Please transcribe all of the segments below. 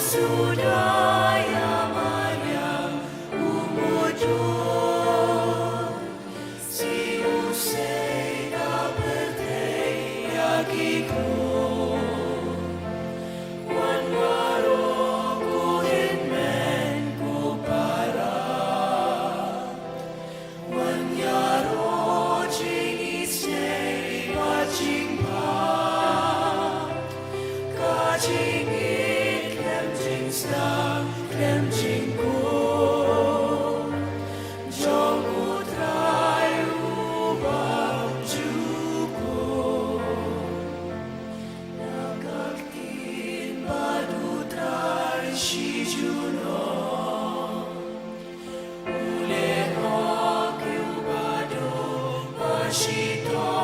Sudaya Maryam umudun si usay kapatay yagiku wan marokuhin men ku para wan yaro jing isay bajing pa kajing Sa klemjing ko Jong utray ubang juko Nagaktin badutray si Juno Ule hok ubado pasito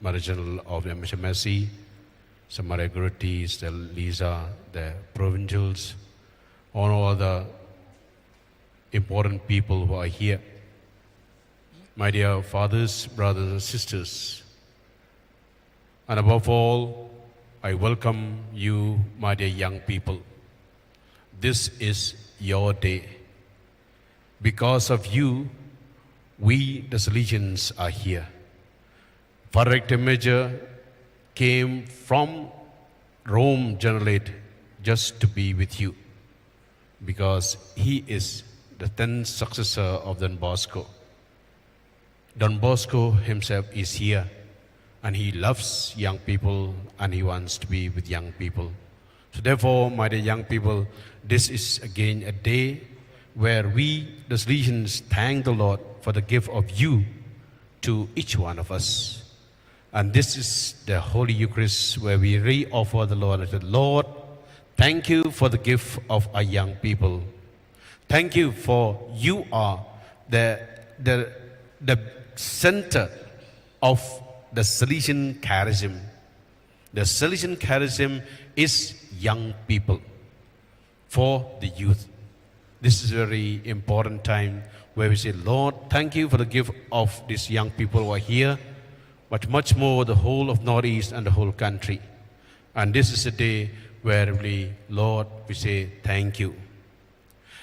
Mother General of MHMSC, some Maria Gurtis, the Lisa, the provincials, all other important people who are here. My dear fathers, brothers and sisters, and above all, I welcome you, my dear young people. This is your day. Because of you, we, the Salesians, are here. Father Rector Major came from Rome Generalate just to be with you, because he is the 10th successor of Don Bosco. Don Bosco himself is here, and he loves young people, and he wants to be with young people. So therefore, my dear young people, this is again a day where we, the Salesians, thank the Lord for the gift of you to each one of us. And this is the Holy Eucharist where we re-offer the Lord and say, Lord, thank you for the gift of our young people. Thank you for you are the center of the Salesian charism. The Salesian charism is young people for the youth. This is a very important time where we say, Lord, thank you for the gift of these young people who are here, but much more the whole of Northeast and the whole country. And this is a day where we, Lord, we say thank you.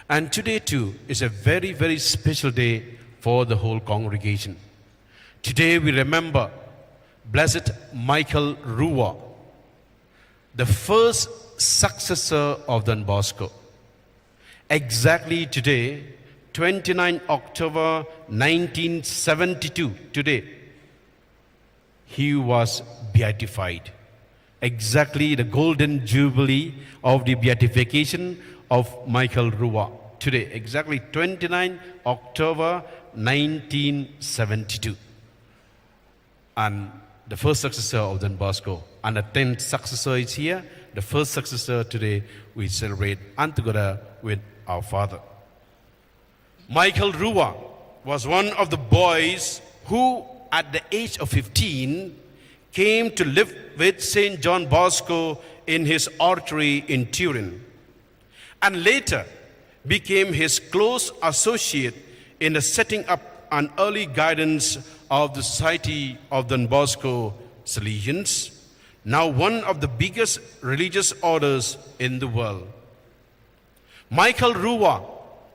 And today too is a very, very special day for the whole congregation. Today we remember Blessed Michael Rua, the first successor of Don Bosco. Exactly today, 29 October 1972, today, he was beatified. Exactly the golden jubilee of the beatification of Michael Rua. Today, exactly 29 October 1972. And the first successor of Don Bosco. And the 10th successor is here. The first successor today we celebrate, and together with our father. Michael Rua was one of the boys who, at the age of 15, came to live with St. John Bosco in his oratory in Turin, and later became his close associate in the setting up and early guidance of the Society of Don Bosco Salesians, now one of the biggest religious orders in the world. Michael Rua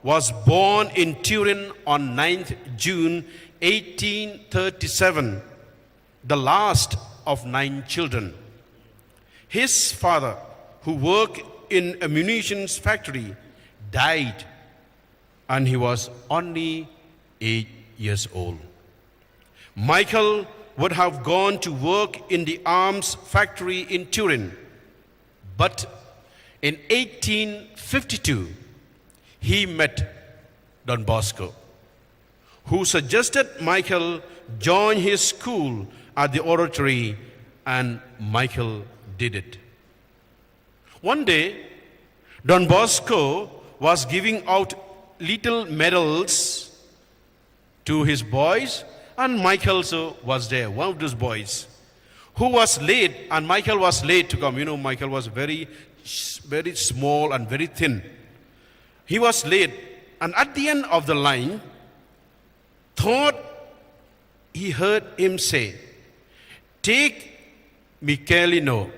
was born in Turin on 9th June 1837, the last of 9 children. His father, who worked in a munitions factory, died, and he was only 8 years old. Michael would have gone to work in the arms factory in Turin, but in 1852, he met Don Bosco, who suggested Michael join his school at the oratory, and Michael did it. One day, Don Bosco was giving out little medals to his boys, and Michael also was there, one of those boys, who was late, and Michael was late to come. You know, Michael was very small and very thin. He was late, and at the end of the line, he heard him say, "Take Michelino."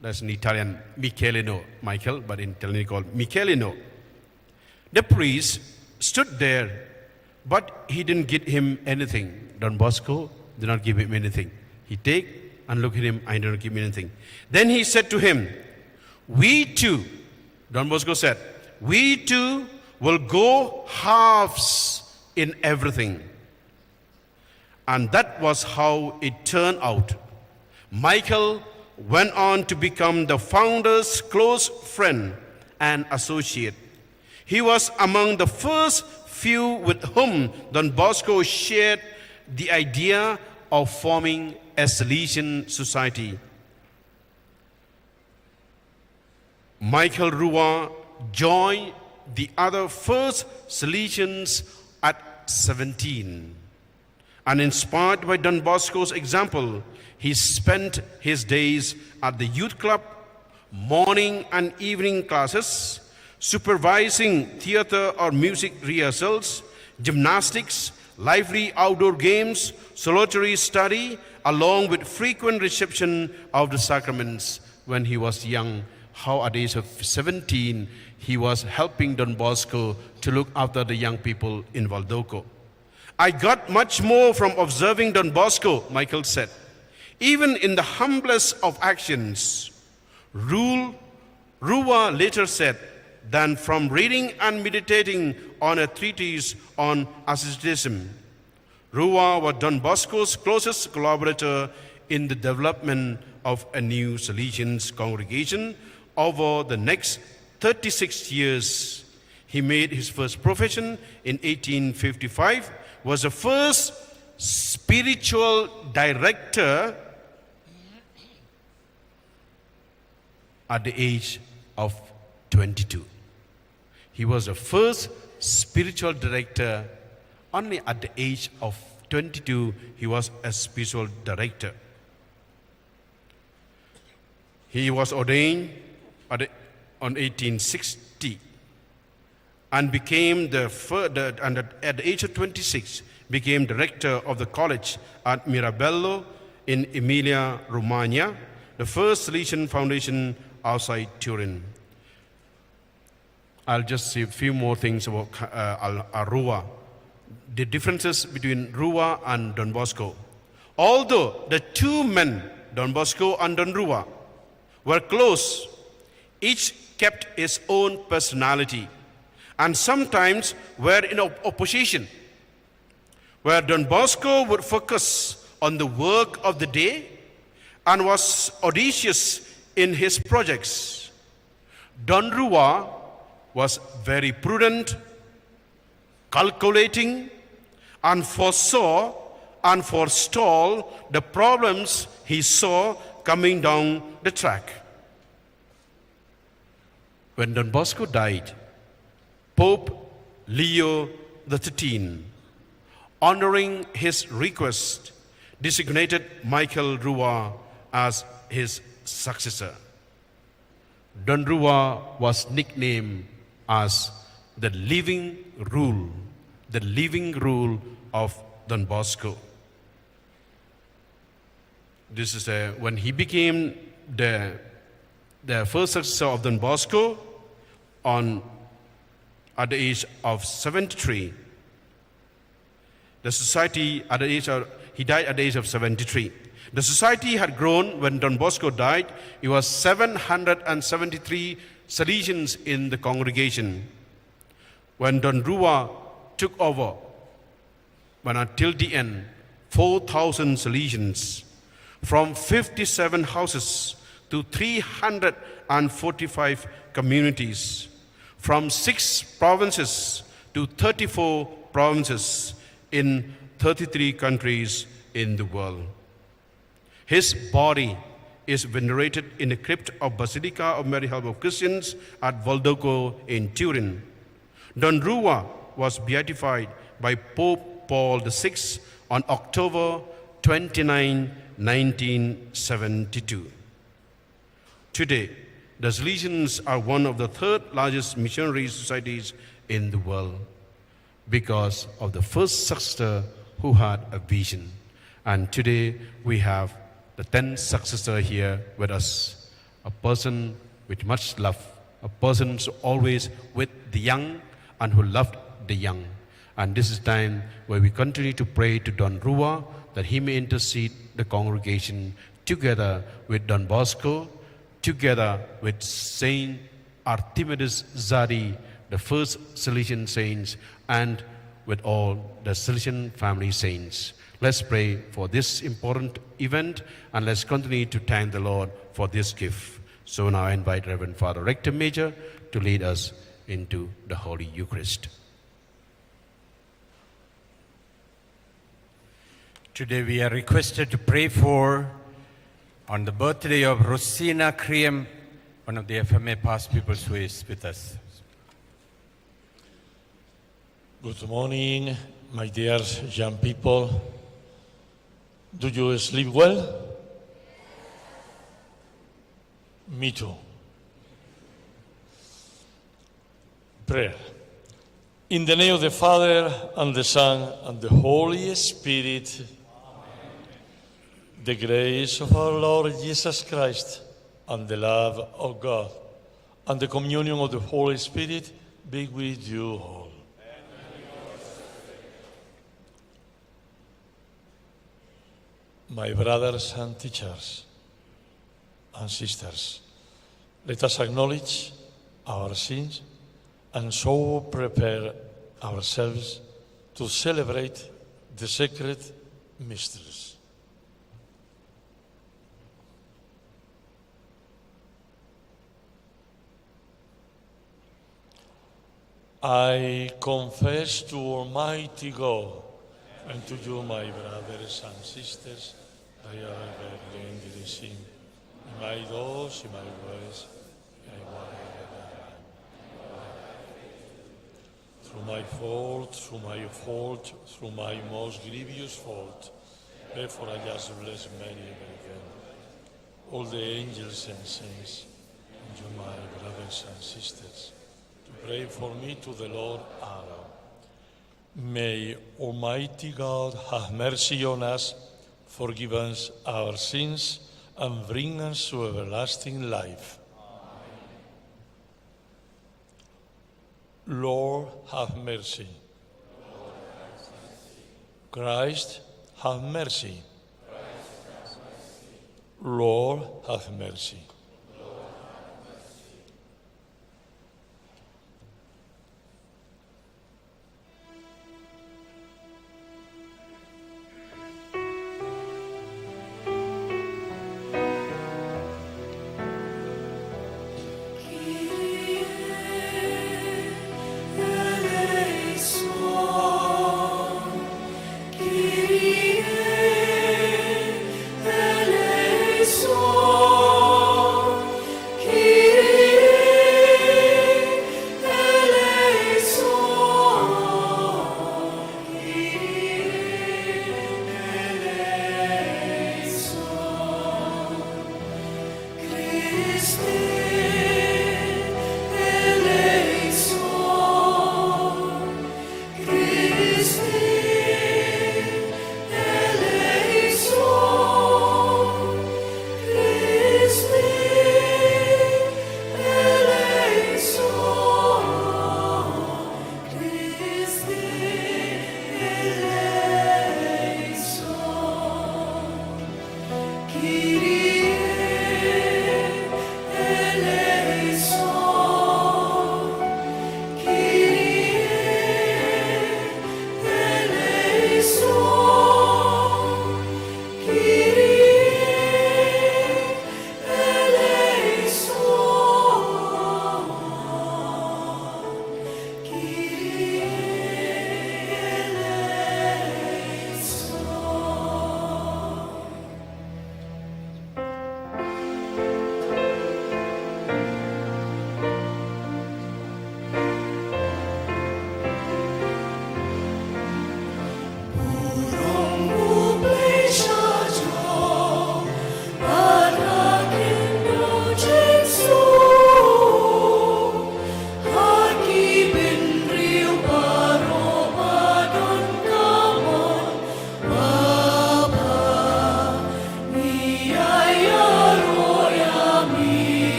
That's in Italian, Michelino, Michael, but in Italian called Michelino. The priest stood there, but he didn't give him anything. Don Bosco did not give him anything. He take and look at him, I don't give him anything. Then he said to him, "We too," Don Bosco said, "we too will go halves in everything." And that was how it turned out. Michael went on to become the founder's close friend and associate. He was among the first few with whom Don Bosco shared the idea of forming a Salesian society. Michael Rua joined the other first Salesians at 17. And inspired by Don Bosco's example, he spent his days at the youth club, morning and evening classes, supervising theater or music rehearsals, gymnastics, lively outdoor games, solitary study, along with frequent reception of the sacraments. When he was young, how at the age of 17, he was helping Don Bosco to look after the young people in Valdoco. I got much more from observing Don Bosco, Michael said. Even in the humblest of actions, Rua later said, than from reading and meditating on a treatise on asceticism. Rua was Don Bosco's closest collaborator in the development of a new Salesian congregation. Over the next 36 years, he made his first profession in 1855, was the first spiritual director at the age of 22. He was the first spiritual director. Only at the age of 22, he was a spiritual director. He was ordained on 1860 and became at the age of 26, became director of the college at Mirabello in Emilia-Romagna, the first Salesian foundation outside Turin. I'll just say a few more things about Rua. The differences between Rua and Don Bosco. Although the two men, Don Bosco and Don Rua, were close, each kept his own personality and sometimes were in opposition. Where Don Bosco would focus on the work of the day and was audacious in his projects, Don Rua was very prudent, calculating, and foresaw and forestalled the problems he saw coming down the track. When Don Bosco died, Pope Leo XIII, honoring his request, designated Michael Rua as his successor. Don Rua was nicknamed as the living rule of Don Bosco. This is when he became the first successor of Don Bosco at the age of 73. The society he died at the age of 73. The society had grown when Don Bosco died. It was 773 Salesians in the congregation. When Don Rua took over, but until the end, 4,000 Salesians from 57 houses to 345 communities, from 6 provinces to 34 provinces in 33 countries in the world. His body is venerated in the crypt of Basilica of Mary Help of Christians at Valdoco in Turin. Don Rua was beatified by Pope Paul VI on October 29, 1972. Today, the Salesians are one of the 3rd largest missionary societies in the world because of the first successor who had a vision. And today we have the 10th successor here with us, a person with much love, a person who's always with the young and who loved the young. And this is time where we continue to pray to Don Rua that he may intercede the congregation together with Don Bosco, together with Saint Archimedes Zadi, the first Salesian saints, and with all the Salesian family saints. Let's pray for this important event and let's continue to thank the Lord for this gift. So now I invite Reverend Father Rector Major to lead us into the Holy Eucharist. Today we are requested to pray on the birthday of Rosina Kriem, one of the FMA past pupils who is with us. Good morning, my dear young people. Do you sleep well? Me too. Prayer. In the name of the Father, and the Son, and the Holy Spirit, the grace of our Lord Jesus Christ, and the love of God, and the communion of the Holy Spirit be with you all. My brothers and teachers and sisters, let us acknowledge our sins and so prepare ourselves to celebrate the sacred mysteries. I confess to Almighty God and to you, my brothers and sisters, I have greatly sinned in my thoughts, in my words, and in my through my fault, through my most grievous fault. Therefore I just bless Mary, Virgin, all the angels and saints, and you, my brothers and sisters, to pray for me to the Lord our God. May Almighty God have mercy on us, forgive us our sins, and bring us to everlasting life. Lord, have mercy. Christ, have mercy. Lord, have mercy. Eleison,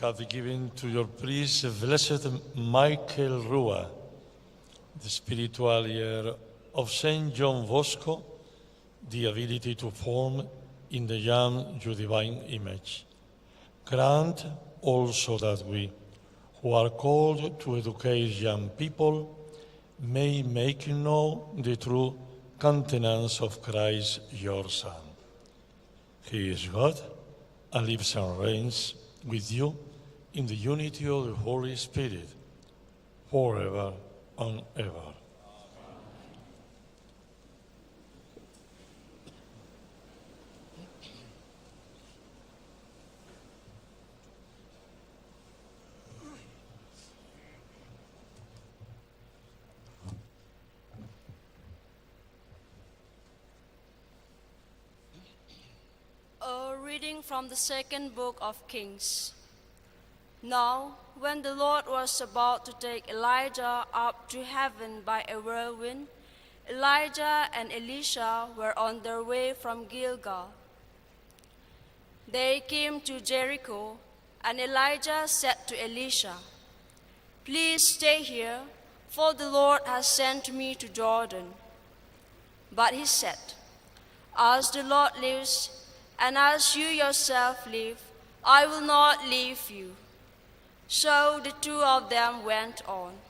have given to your priest, blessed Michael Rua, the spiritual heir of Saint John Bosco, the ability to form in the young your divine image. Grant also that we, who are called to educate young people, may make known the true countenance of Christ, your Son. He is God and lives and reigns with you in the unity of the Holy Spirit, forever and ever. A reading from the second book of Kings. Now, when the Lord was about to take Elijah up to heaven by a whirlwind, Elijah and Elisha were on their way from Gilgal. They came to Jericho, and Elijah said to Elisha, "Please stay here, for the Lord has sent me to Jordan." But he said, "As the Lord lives, and as you yourself live, I will not leave you." So the two of them went on.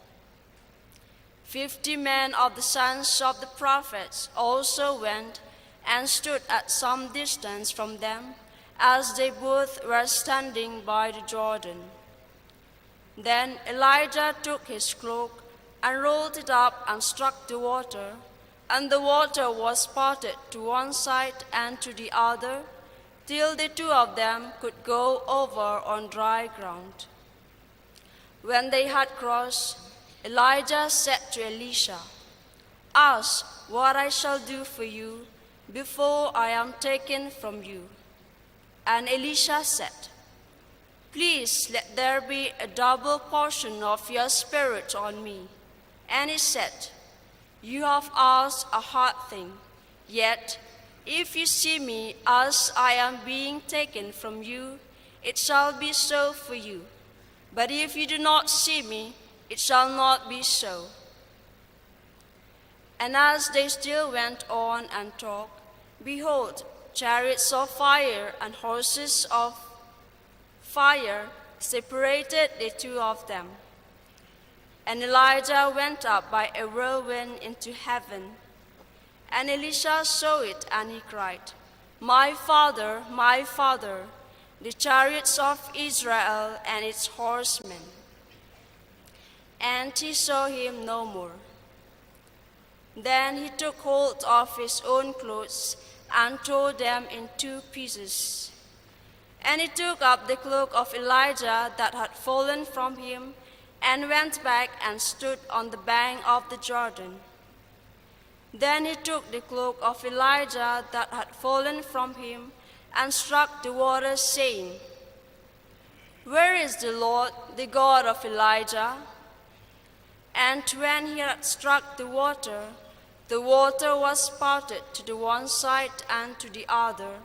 50 men of the sons of the prophets also went and stood at some distance from them, as they both were standing by the Jordan. Then Elijah took his cloak and rolled it up and struck the water, and the water was parted to one side and to the other, till the two of them could go over on dry ground. When they had crossed, Elijah said to Elisha, "Ask what I shall do for you before I am taken from you." And Elisha said, "Please let there be a double portion of your spirit on me." And he said, "You have asked a hard thing, yet if you see me as I am being taken from you, it shall be so for you. But if you do not see me, it shall not be so." And as they still went on and talked, behold, chariots of fire and horses of fire separated the two of them. And Elijah went up by a whirlwind into heaven. And Elisha saw it, and he cried, my father, the chariots of Israel and its horsemen." And he saw him no more. Then he took hold of his own clothes and tore them in 2 pieces. And he took up the cloak of Elijah that had fallen from him, and went back and stood on the bank of the Jordan. Then he took the cloak of Elijah that had fallen from him, and struck the water, saying, "Where is the Lord, the God of Elijah?" And when he had struck the water was parted to the one side and to the other,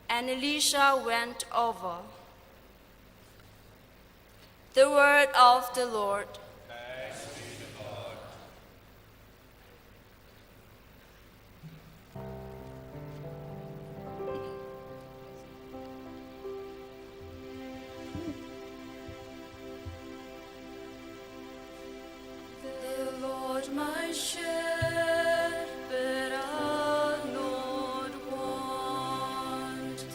and Elisha went over. The word of the Lord. The Lord my shepherd, I'll not want.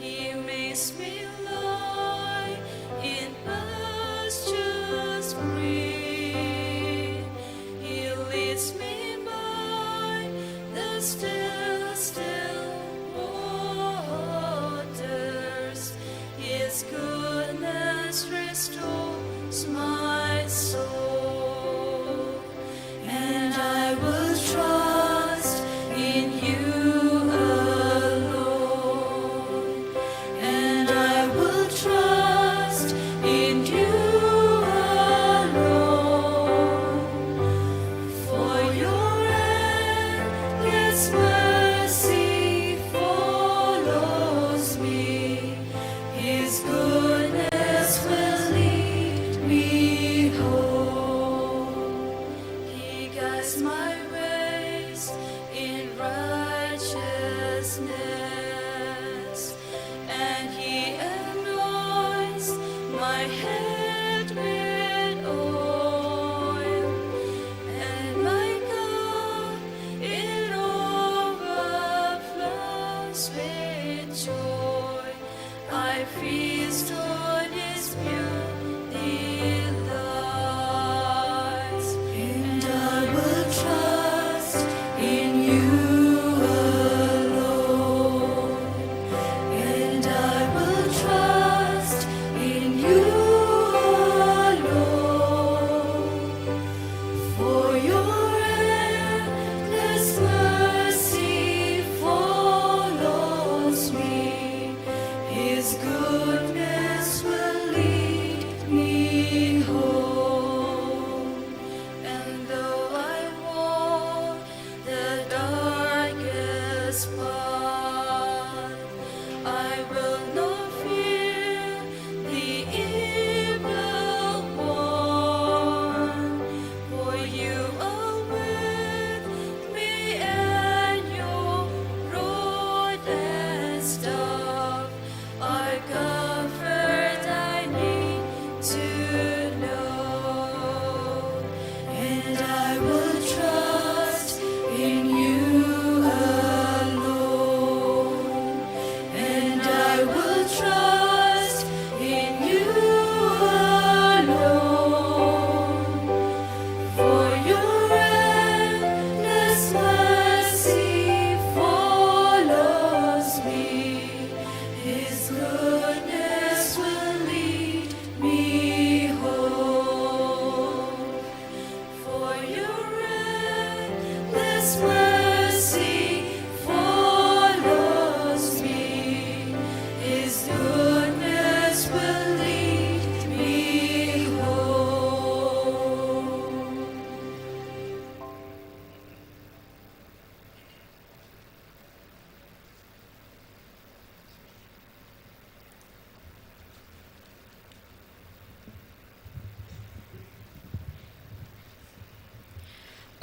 He makes me lie in pastures green. He leads me by the still waters. His goodness restores my soul, and I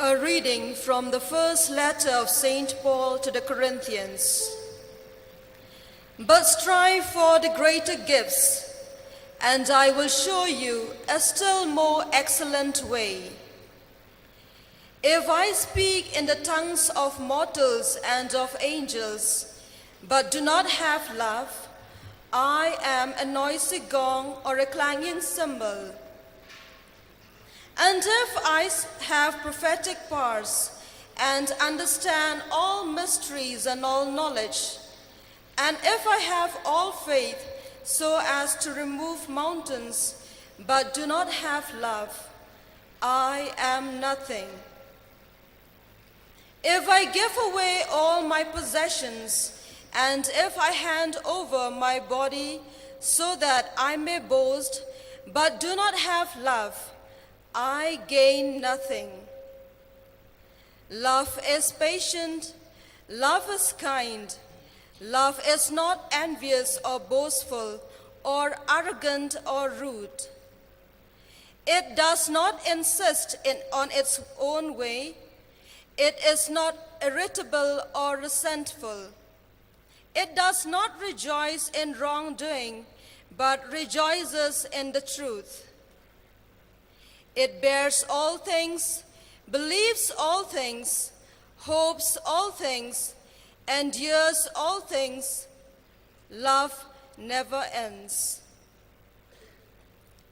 A reading from the first letter of St. Paul to the Corinthians. But strive for the greater gifts, and I will show you a still more excellent way. If I speak in the tongues of mortals and of angels, but do not have love, I am a noisy gong or a clanging cymbal. And if I have prophetic powers and understand all mysteries and all knowledge, and if I have all faith so as to remove mountains, but do not have love, I am nothing. If I give away all my possessions, and if I hand over my body so that I may boast, but do not have love, I gain nothing. Love is patient, love is kind, love is not envious or boastful or arrogant or rude. It does not insist on its own way. It is not irritable or resentful. It does not rejoice in wrongdoing, but rejoices in the truth. It bears all things, believes all things, hopes all things, endures all things. Love never ends.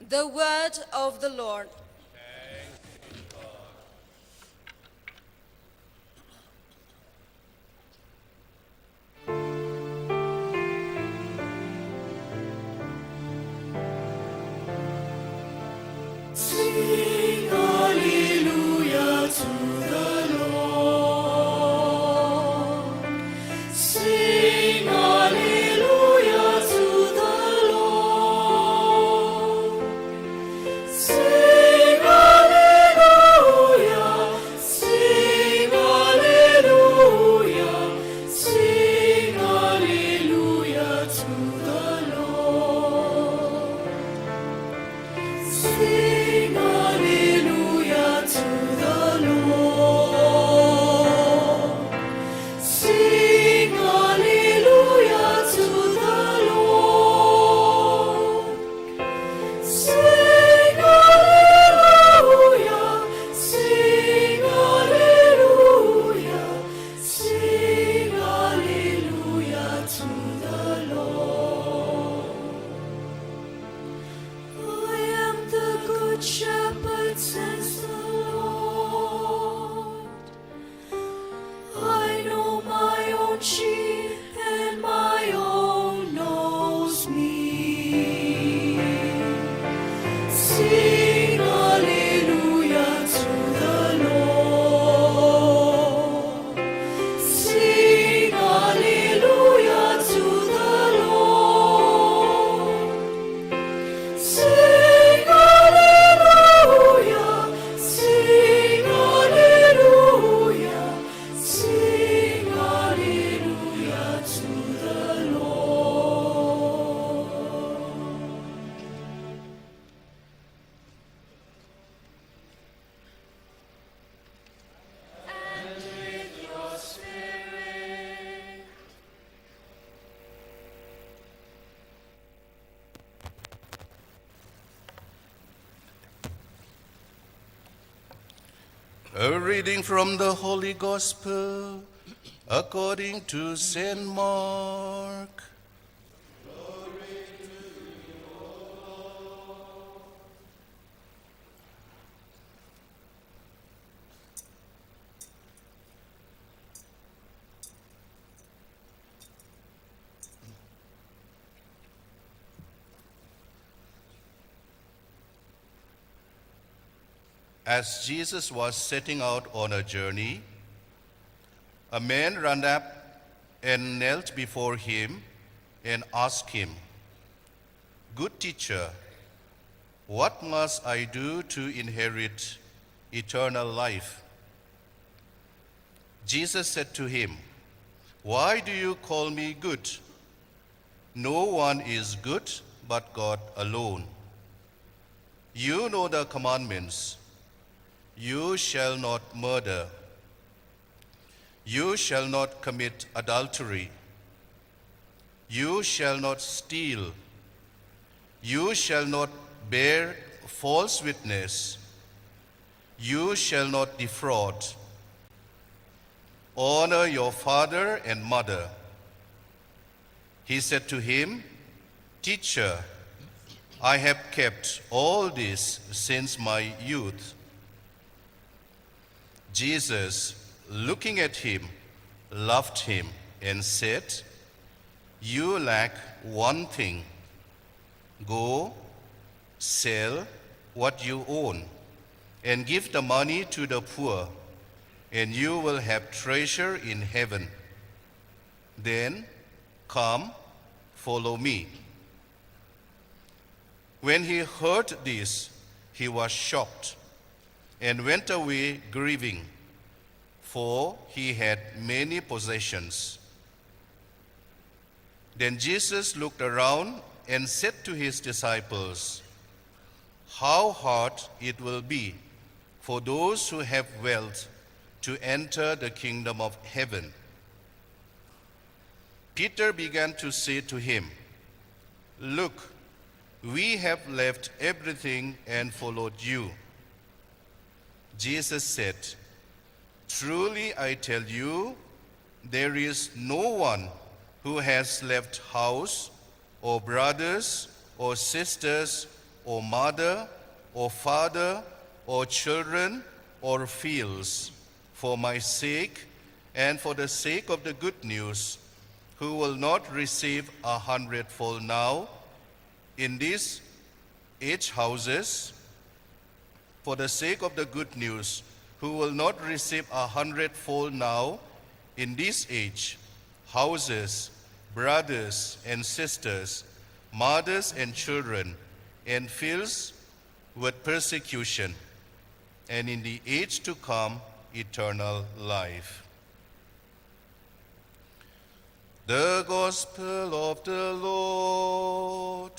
The word of the Lord. Sing hallelujah to the Lord. Sing hallelujah to the Lord. Sing hallelujah. Sing hallelujah. Sing hallelujah to the Lord. Sing hallelujah to the Lord. Sing hallelujah to the Lord. Sing hallelujah. Sing hallelujah. Sing hallelujah to the Lord. I am the good shepherd, says the Lord. I know my own sheep, and my own knows me. Sing hallelujah to the Lord. Sing hallelujah to the Lord. Sing hallelujah, sing hallelujah, sing hallelujah to the Lord. And with your spirit. A reading from the Holy Gospel according to St. Mark. As Jesus was setting out on a journey, a man ran up and knelt before him and asked him, "Good teacher, what must I do to inherit eternal life?" Jesus said to him, "Why do you call me good? No one is good but God alone. You know the commandments: You shall not murder. You shall not commit adultery. You shall not steal. You shall not bear false witness. You shall not defraud. Honor your father and mother. He said to him, Teacher, I have kept all this since my youth. Jesus, looking at him, loved him and said, You lack one thing. Go, sell what you own, and give the money to the poor, and you will have treasure in heaven. Then come, follow me. When he heard this, he was shocked and went away grieving, for he had many possessions. Then Jesus looked around and said to his disciples, How hard it will be for those who have wealth to enter the kingdom of heaven. Peter began to say to him, Look, we have left everything and followed you. Jesus said, Truly I tell you, there is no one who has left house or brothers or sisters or mother or father or children or fields for my sake and for the sake of the good news, who will not receive 100-fold now in these 8 houses, for the sake of the good news, who will not receive 100-fold now in this age, houses, brothers and sisters, mothers and children, and fields with persecution, and in the age to come, eternal life. The Gospel of the Lord.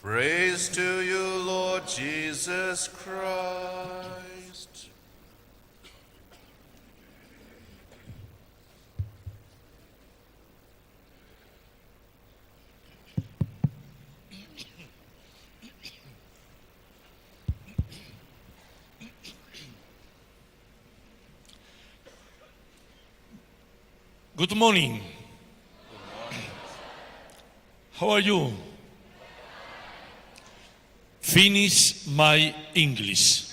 Praise to you, Lord Jesus Christ. Good morning. How are you? Finish my English.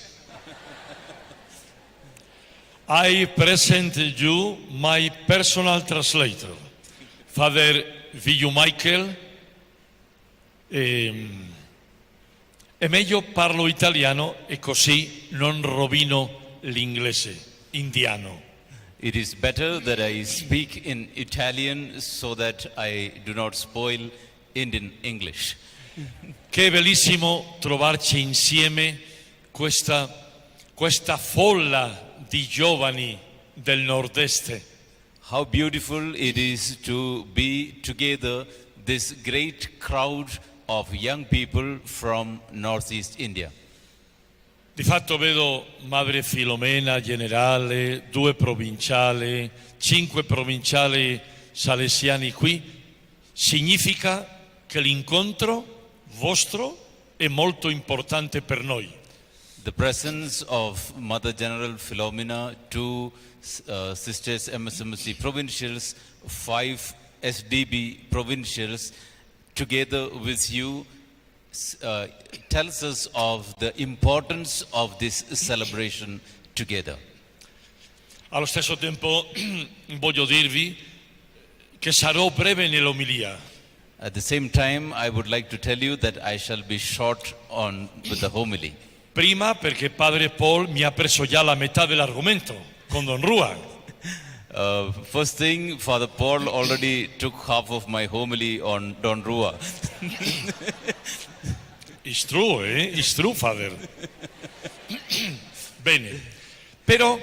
I present you my personal translator, Father Villu Michael. E meglio parlo italiano e così non rovino l'inglese indiano. It is better that I speak in Italian so that I do not spoil Indian English. Che bellissimo trovarci insieme questa folla di giovani del nord-est. How beautiful it is to be together, this great crowd of young people from Northeast India. Di fatto vedo Madre Filomena, generale, 2 provinciali, 5 provinciali salesiani qui. Significa che l'incontro vostro è molto importante per noi. The presence of Mother General Philomena, 2 sisters MSMC provincials, 5 SDB provincials, together with you, tells us of the importance of this celebration together. Allo stesso tempo voglio dirvi che sarò breve nell'omilia. At the same time, I would like to tell you that I shall be short with the homily. Prima perché Padre Paul mi ha preso già la metà dell'argomento con Don Juan. First thing, Father Paul already took half of my homily on Don Rua. It's true, It's true, Father. Bene, però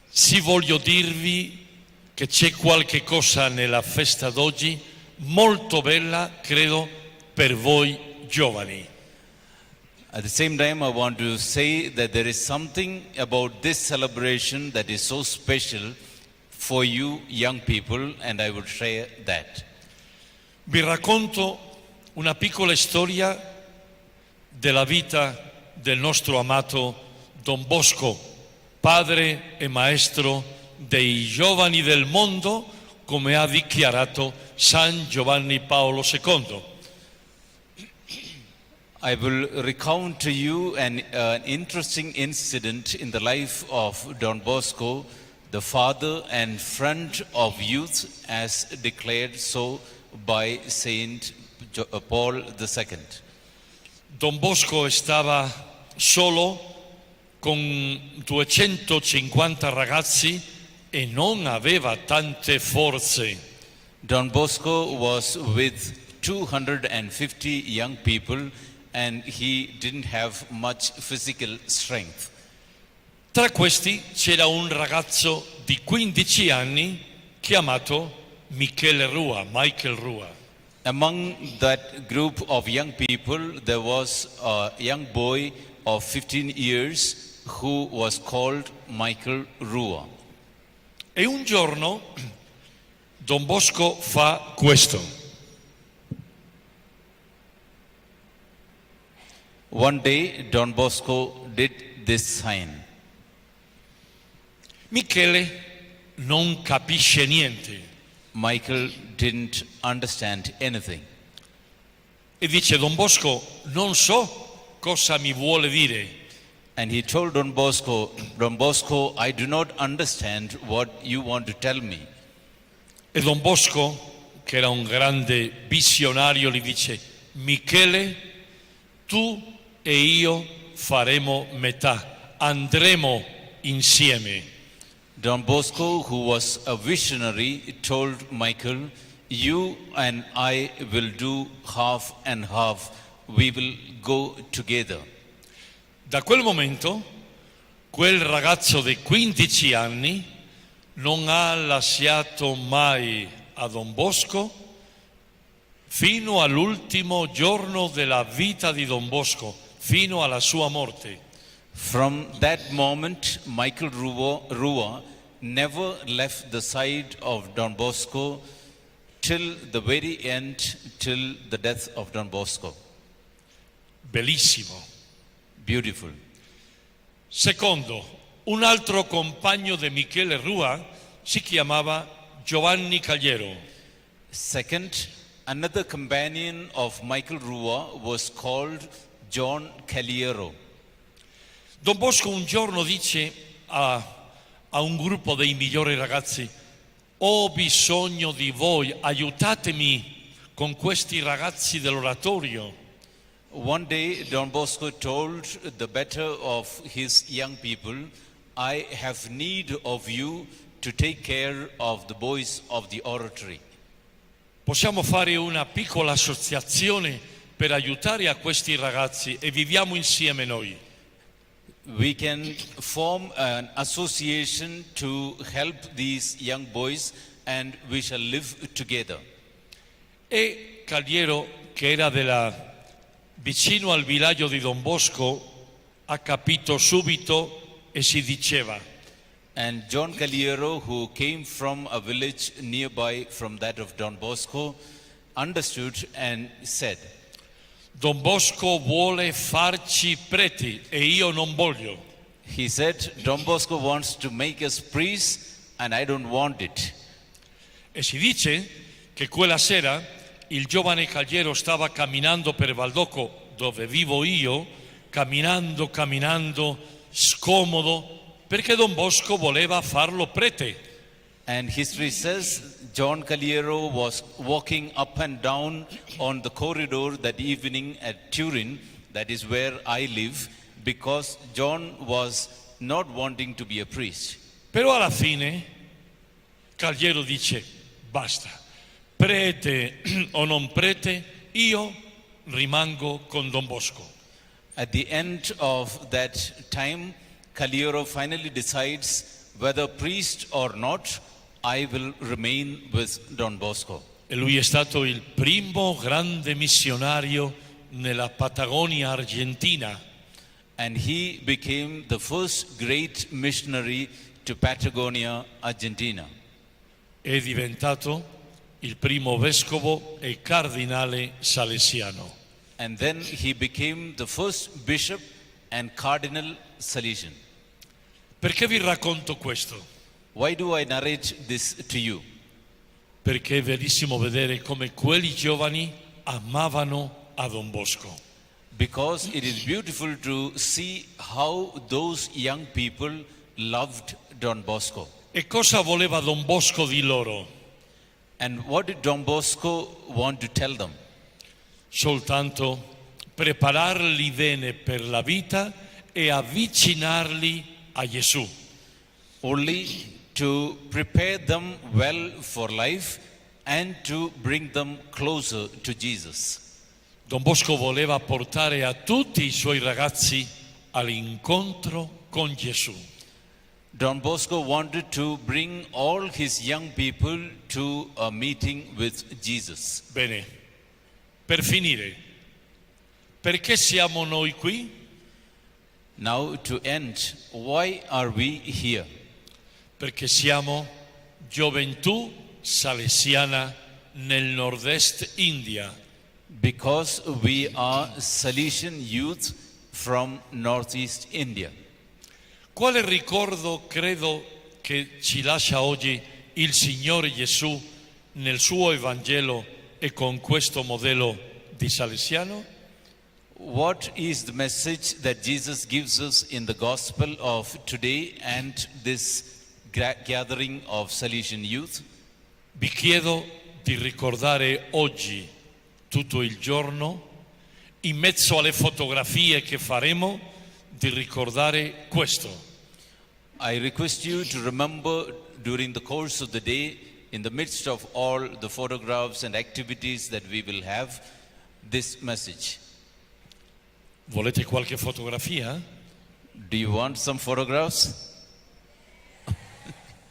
sì voglio dirvi che c'è qualche cosa nella festa d'oggi molto bella, credo, per voi giovani. At the same time, I want to say that there is something about this celebration that is so special for you young people, and I would share that. Vi racconto una piccola storia della vita del nostro amato Don Bosco, padre e maestro dei giovani del mondo, come ha dichiarato San Giovanni Paolo II. I will recount to you an interesting incident in the life of Don Bosco, the father and friend of youth, as declared so by Saint Paul II. Don Bosco stava solo con 250 ragazzi e non aveva tante forze. Don Bosco was with 250 young people and he didn't have much physical strength. Tra questi c'era un ragazzo di 15 anni chiamato Michael Rua. Among that group of young people, there was a young boy of 15 years who was called Michael Rua. E un giorno Don Bosco fa questo. One day, Don Bosco did this sign. Michele non capisce niente Michael didn't understand anything. e dice: Don Bosco, non so cosa mi vuole dire. And he told Don Bosco, I do not understand what you want to tell me. E Don Bosco, che era un grande visionario, gli dice: Michele, tu e io faremo metà, andremo insieme. Don Bosco, who was a visionary, told Michael, you and I will do half and half. We will go together. Da quel momento, quel ragazzo di 15 anni non ha lasciato mai a Don Bosco fino all'ultimo giorno della vita di Don Bosco, fino alla sua morte. From that moment, Michael Rua never left the side of Don Bosco till the very end, till the death of Don Bosco. Bellissimo. Beautiful. Secondo, un altro compagno di Michele Rua si chiamava Giovanni Cagliero. Second, another companion of Michael Rua was called John Caliero. Don Bosco un giorno dice a un gruppo dei migliori ragazzi: ho bisogno di voi, aiutatemi con questi ragazzi dell'oratorio. One day, Don Bosco told the better of his young people, I have need of you to take care of the boys of the oratory. Possiamo fare una piccola associazione per aiutare a questi ragazzi e viviamo insieme noi. We can form an association to help these young boys and we shall live together. E Cagliero, che era vicino al villaggio di Don Bosco, ha capito subito e si diceva: And John Caliero, who came from a village nearby from that of Don Bosco, understood and said, Don Bosco vuole farci preti e io non voglio. he said, Don Bosco wants to make us priests and I don't want it. E si dice che quella sera il giovane Cagliero stava camminando per Valdocco, dove vivo io, camminando, scomodo, perché Don Bosco voleva farlo prete. And history says John Caliero was walking up and down on the corridor that evening at Turin, that is where I live, because John was not wanting to be a priest. Però alla fine Cagliero dice: basta, prete o non prete, io rimango con Don Bosco. At the end of that time, Caliero finally decides whether priest or not, I will remain with Don Bosco. E lui è stato il primo grande missionario nella Patagonia argentina. And he became the first great missionary to Patagonia, Argentina. È diventato il primo vescovo e cardinale salesiano. And then he became the first bishop and cardinal Salesian. Perché vi racconto questo? Why do I narrate this to you? Perché è bellissimo vedere come quegli giovani amavano a Don Bosco. Because it is beautiful to see how those young people loved Don Bosco. E cosa voleva Don Bosco di loro? And what did Don Bosco want to tell them? Soltanto prepararli bene per la vita e avvicinarli a Gesù. Only to prepare them well for life and to bring them closer to Jesus. Don Bosco voleva portare a tutti i suoi ragazzi all'incontro con Gesù. Don Bosco wanted to bring all his young people to a meeting with Jesus. Bene, per finire, perché siamo noi qui? Now to end, why are we here? Perché siamo gioventù salesiana nel nord-est India. Because we are Salesian youth from Northeast India. Quale ricordo credo che ci lascia oggi il Signore Gesù nel suo Evangelo e con questo modello di salesiano? What is the message that Jesus gives us in the gospel of today and this gathering of Salesian youth? Vi chiedo di ricordare oggi, tutto il giorno, in mezzo alle fotografie che faremo, di ricordare questo. I request you to remember during the course of the day, in the midst of all the photographs and activities that we will have, this message. Volete qualche fotografia? Do you want some photographs?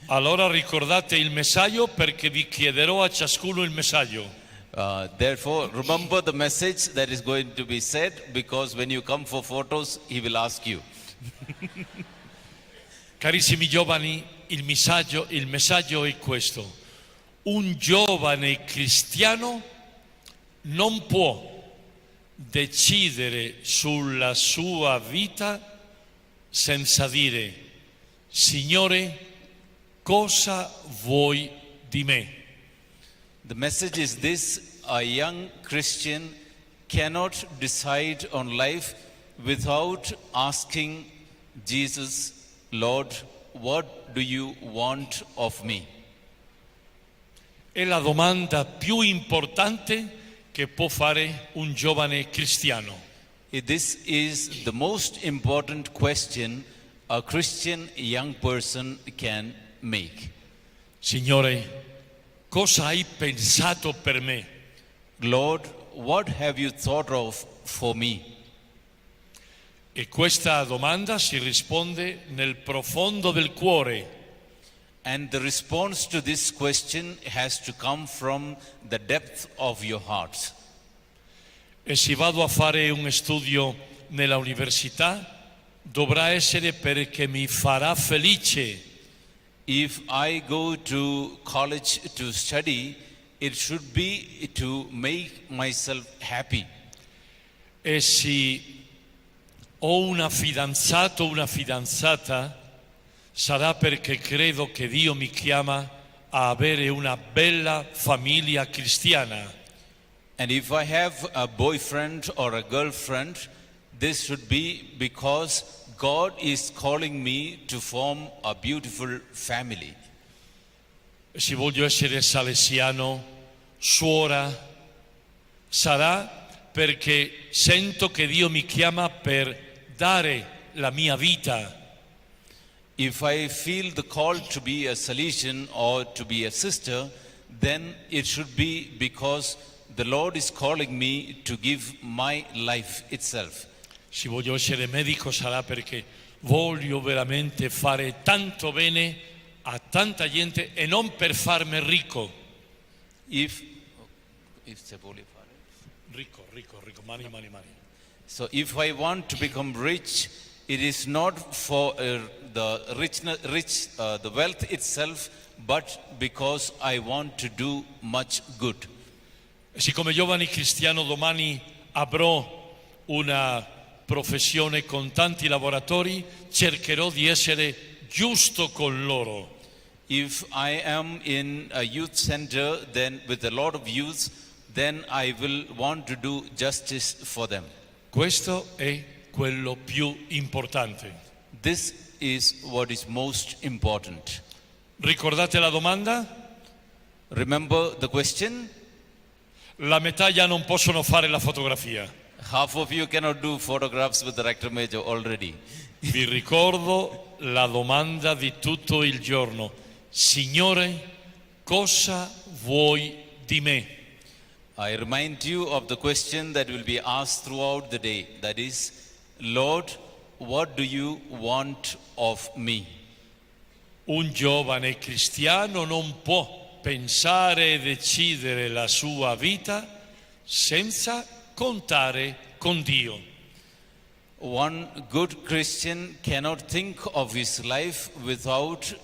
Allora ricordate il messaggio perché vi chiederò a ciascuno il messaggio. Therefore, remember the message that is going to be said, because when you come for photos, he will ask you. Carissimi giovani, il messaggio è questo. Un giovane cristiano non può decidere sulla sua vita senza dire: Signore, cosa vuoi di me? The message is this: a young Christian cannot decide on life without asking Jesus, Lord, what do you want of me? È la domanda più importante che può fare un giovane cristiano. This is the most important question a Christian young person can make. Signore, cosa hai pensato per me? Lord, what have you thought of for me? E questa domanda si risponde nel profondo del cuore. And the response to this question has to come from the depth of your heart. E se vado a fare un studio nella università, dovrà essere perché mi farà felice. If I go to college to study, it should be to make myself happy. E se ho una fidanzato o una fidanzata, sarà perché credo che Dio mi chiama a avere una bella famiglia cristiana. And if I have a boyfriend or a girlfriend, this should be because God is calling me to form a beautiful family. E se voglio essere salesiano, suora, sarà perché sento che Dio mi chiama per dare la mia vita. If I feel the call to be a Salesian or to be a sister, then it should be because the Lord is calling me to give my life itself. Se voglio essere medico sarà perché voglio veramente fare tanto bene a tanta gente e non per farmi ricco. If Rico, money. So if I want to become rich, it is not for the wealth itself, but because I want to do much good. Siccome giovani cristiano domani avrò una professione con tanti lavoratori, cercherò di essere giusto con loro. If I am in a youth center, then with a lot of youth, then I will want to do justice for them. Questo è quello più importante. This is what is most important. Ricordate la domanda? Remember the question? La metà già non possono fare la fotografia. Half of you cannot do photographs with the rector major already. Vi ricordo la domanda di tutto il giorno. Signore, cosa vuoi di me? I remind you of the question that will be asked throughout the day. That is, Lord, what do you want of me? Un giovane cristiano non può pensare e decidere la sua vita senza contare con Dio. One good Christian cannot think of his life without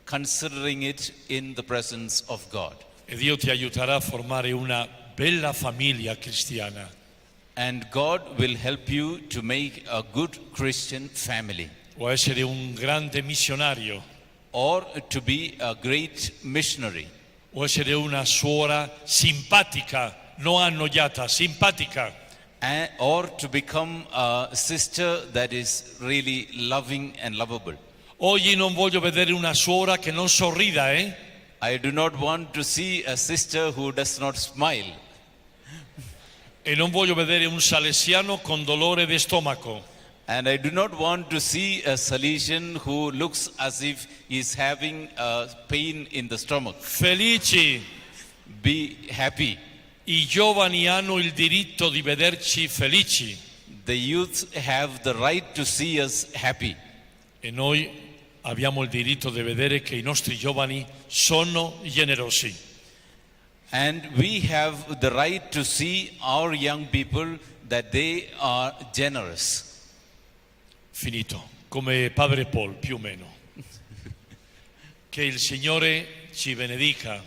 considering it in the presence of God. E Dio ti aiuterà a formare una bella famiglia cristiana. And God will help you to make a good Christian family, Può essere un grande missionario, or to be a great missionary, può essere una suora simpatica, non annoiata, simpatica. or to become a sister that is really loving and lovable. Oggi non voglio vedere una suora che non sorrida, I do not want to see a sister who does not smile. E non voglio vedere un salesiano con dolore di stomaco. And I do not want to see a Salesian who looks as if he is having a pain in the stomach. Felici, Be happy. i giovani hanno il diritto di vederci felici The youth have the right to see us happy. e noi abbiamo il diritto di vedere che i nostri giovani sono generosi. And we have the right to see our young people that they are generous. Finito, come Padre Paul, più o meno. Che il Signore ci benedica,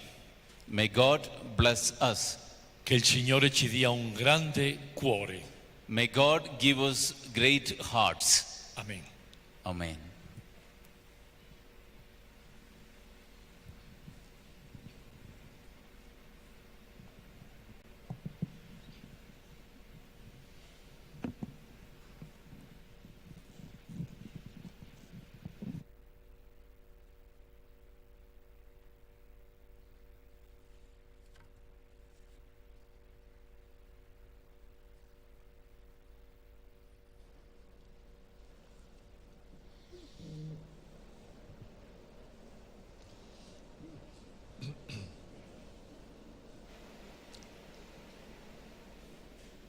May God bless us. che il Signore ci dia un grande cuore. May God give us great hearts. Amen. Amen.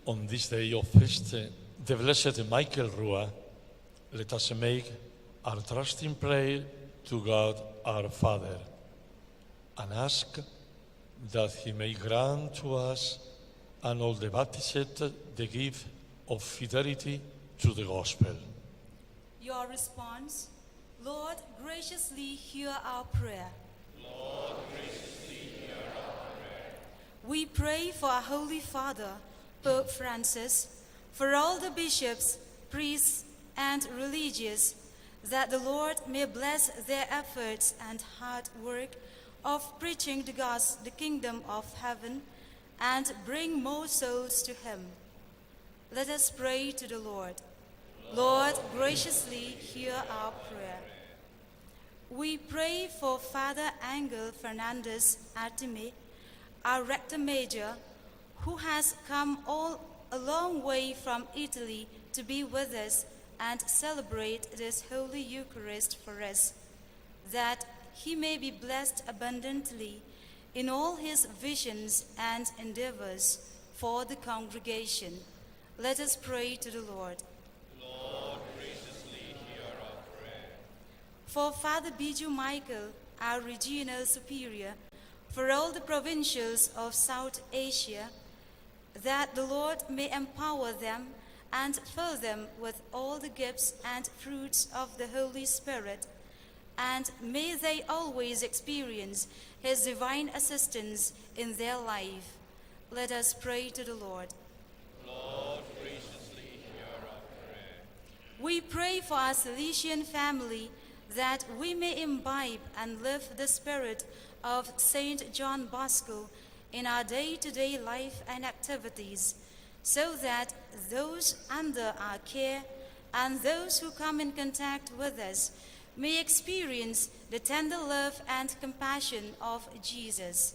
On this day of feast, the Blessed Michael Rua, let us make our trusting prayer to God our Father and ask that He may grant to us and all the baptized the gift of fidelity to the gospel. Your response, Lord, graciously hear our prayer. We pray for our Holy Father, Pope Francis, for all the bishops, priests, and religious, that the Lord may bless their efforts and hard work of preaching the kingdom of heaven and bring more souls to Him. Let us pray to the Lord. Lord, graciously hear our prayer. We pray for Father Angel Fernandez Artime, our rector major, who has come a long way from Italy to be with us and celebrate this Holy Eucharist for us, that he may be blessed abundantly in all his visions and endeavors for the congregation. Let us pray to the Lord. Lord, graciously hear our prayer. For Father Biju Michael, our regional superior, for all the provincials of South Asia, that the Lord may empower them and fill them with all the gifts and fruits of the Holy Spirit, and may they always experience His divine assistance in their life. Let us pray to the Lord. Lord, graciously hear our prayer. We pray for our Salesian family that we may imbibe and live the spirit of Saint John Bosco in our day-to-day life and activities, so that those under our care and those who come in contact with us may experience the tender love and compassion of Jesus.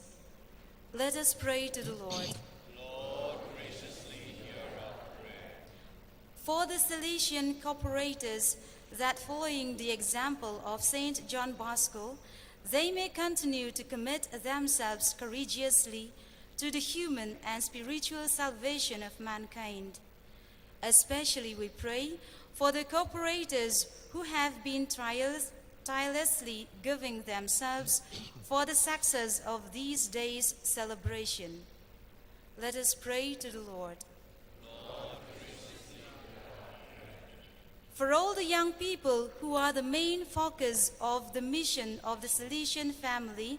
Let us pray to the Lord. Lord, graciously hear our prayer. For the Salesian cooperators, that following the example of Saint John Bosco, they may continue to commit themselves courageously to the human and spiritual salvation of mankind. Especially we pray for the cooperators who have been tirelessly giving themselves for the success of these days' celebration. Let us pray to the Lord. For all the young people who are the main focus of the mission of the Salesian family,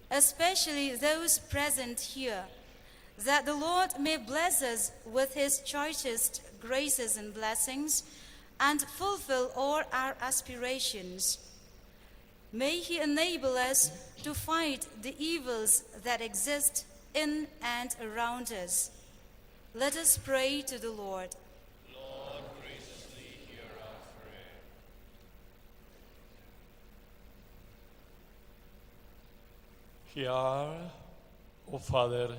especially those present here, that the Lord may bless us with His choicest graces and blessings and fulfill all our aspirations. May He enable us to fight the evils that exist in and around us. Let us pray to the Lord. Lord, graciously hear our prayer. Hear, O Father,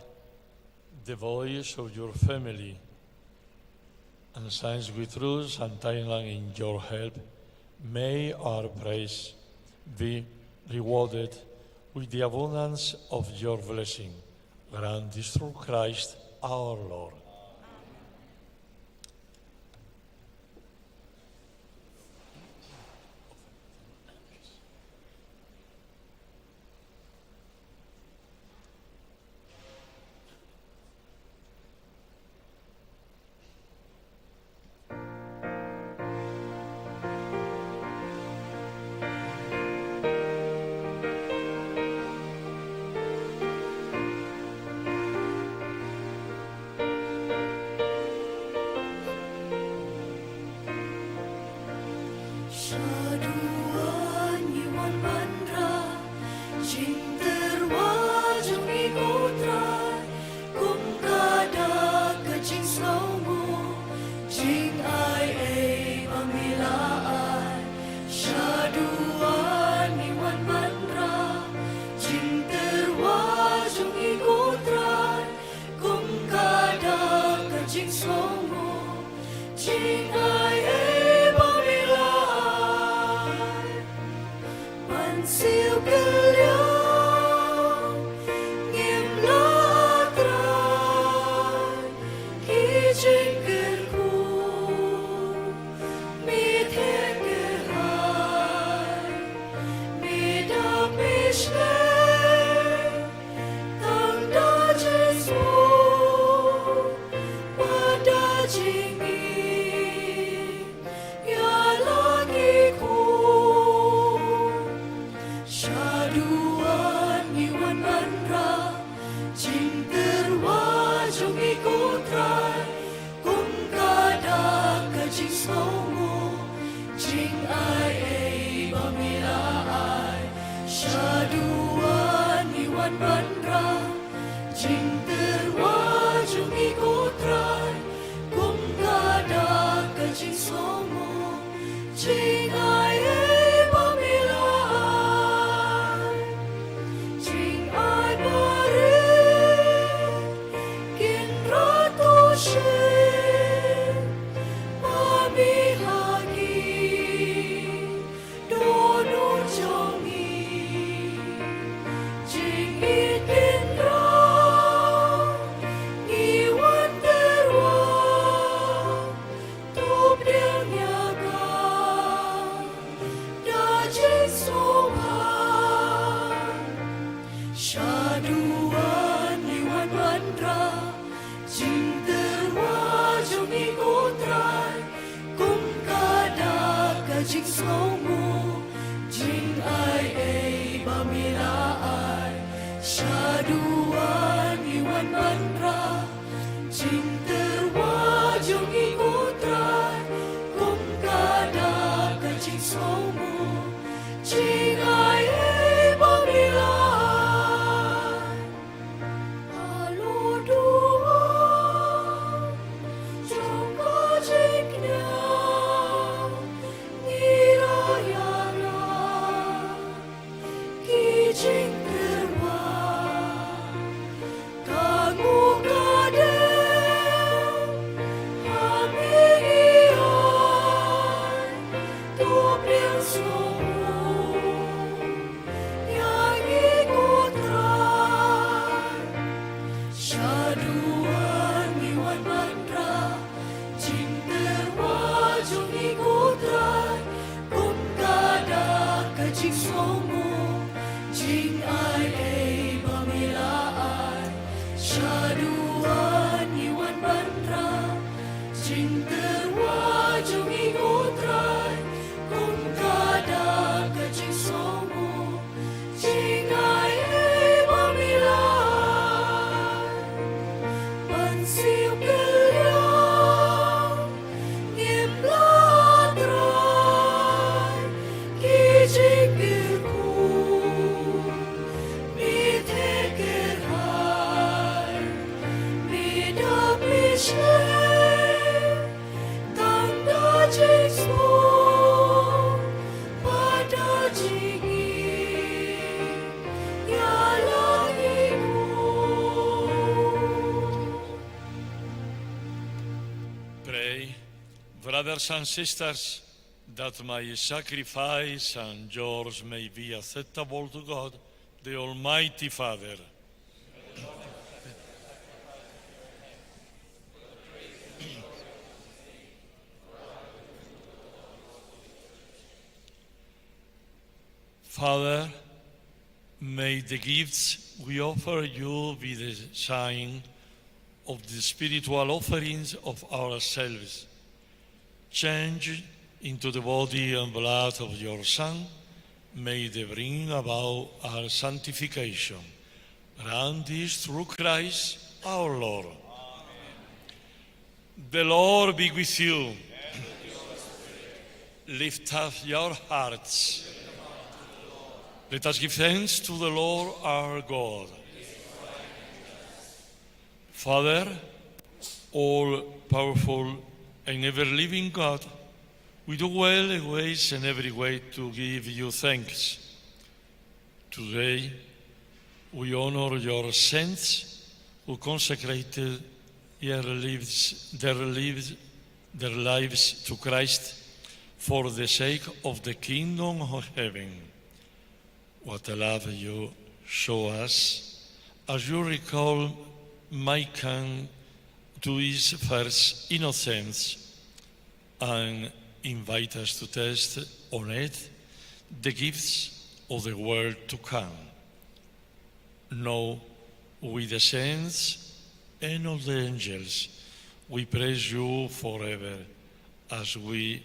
the voice of your family, and since we trust untiring in your help, may our praise be rewarded with the abundance of your blessing. Grant this through Christ our Lord. Syaduan Iwan Mandra Jing terwajung ikutrai Kum kada ke jing slomo Jing ai pamilaan Syaduan Iwan Mandra Jing terwajung ikutrai Kum kada ke jing slomo Jing ai siêu cơ liang nghiêm la trai khi trên cơn khu mi thế cơ hai mi đã mi shne tăng đã Giêsu mà đã chính ya lagi khu Syaduan Iwan Mandra Jing terwajung ikutrai Kum kada ke jing slomo Jing ai pamila ai Syaduan Iwan Mandra Jing terwajung ikutrai Kum kada ke jing slomo Jing ai pamila Iwan terwa, tu jing somo jing ai e bamila ai syaduan iwan mantra jing terwajung ikutrai kum kada ka jing somo jing ai e bamila Syaduan iwan mantra jing terwajung ikutrai kum kada ka jing somo jing ai e bamila ai syaduan iwan mantra jing terwajung ikutrai kum kada ka jing somo jing ai e bamila siêu keliang nghiêm la trai khi chính ku mi thế ker hai mi da mi she tang da chính số pada jingi ya lagiku. Pray, brothers and sisters, that my sacrifice and yours may be acceptable to God, the Almighty Father. Father, may the gifts we offer you be the sign of the spiritual offerings of ourselves, changed into the body and blood of your Son. May they bring about our sanctification. Grant this through Christ our Lord. The Lord be with you. Lift up your hearts. Let us give thanks to the Lord our God. Father, all-powerful and ever-living God, we do well always and every way to give you thanks. Today, we honor your saints who consecrated their lives to Christ for the sake of the kingdom of heaven. What a love you show us as you recall Micah to his first innocence and invite us to test on it the gifts of the world to come. Now, with the saints and all the angels, we praise you forever as we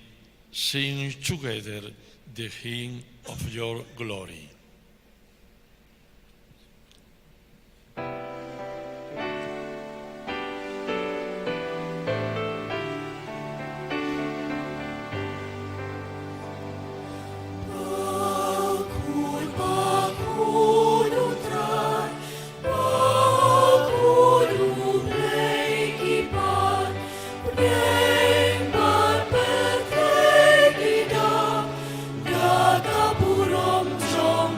sing together the hymn of your glory. Daga burom jom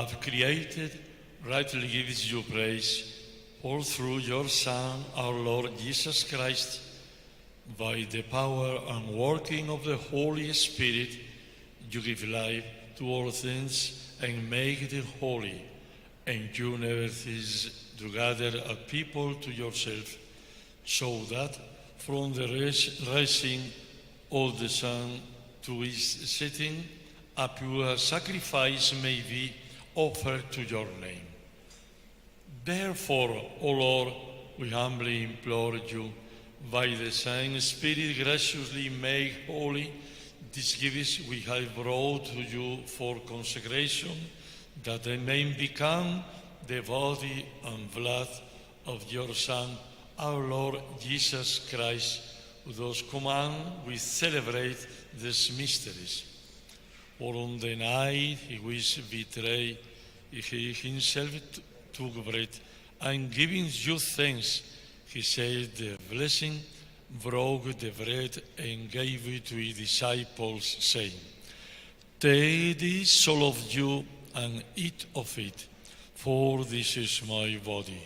have created rightly gives you praise, for through your Son, our Lord Jesus Christ, by the power and working of the Holy Spirit, you give life to all things and make them holy, and you never cease to gather a people to yourself, so that from the rising of the sun to his setting, a pure sacrifice may be offered to your name. Therefore, O Lord, we humbly implore you, by the same Spirit graciously make holy these gifts we have brought to you for consecration, that they may become the body and blood of your Son, our Lord Jesus Christ, whose command we celebrate these mysteries. For on the night he was betrayed, he himself took bread, and giving you thanks, he said the blessing, broke the bread, and gave it to his disciples, saying, "Take this, all of you, and eat of it, for this is my body,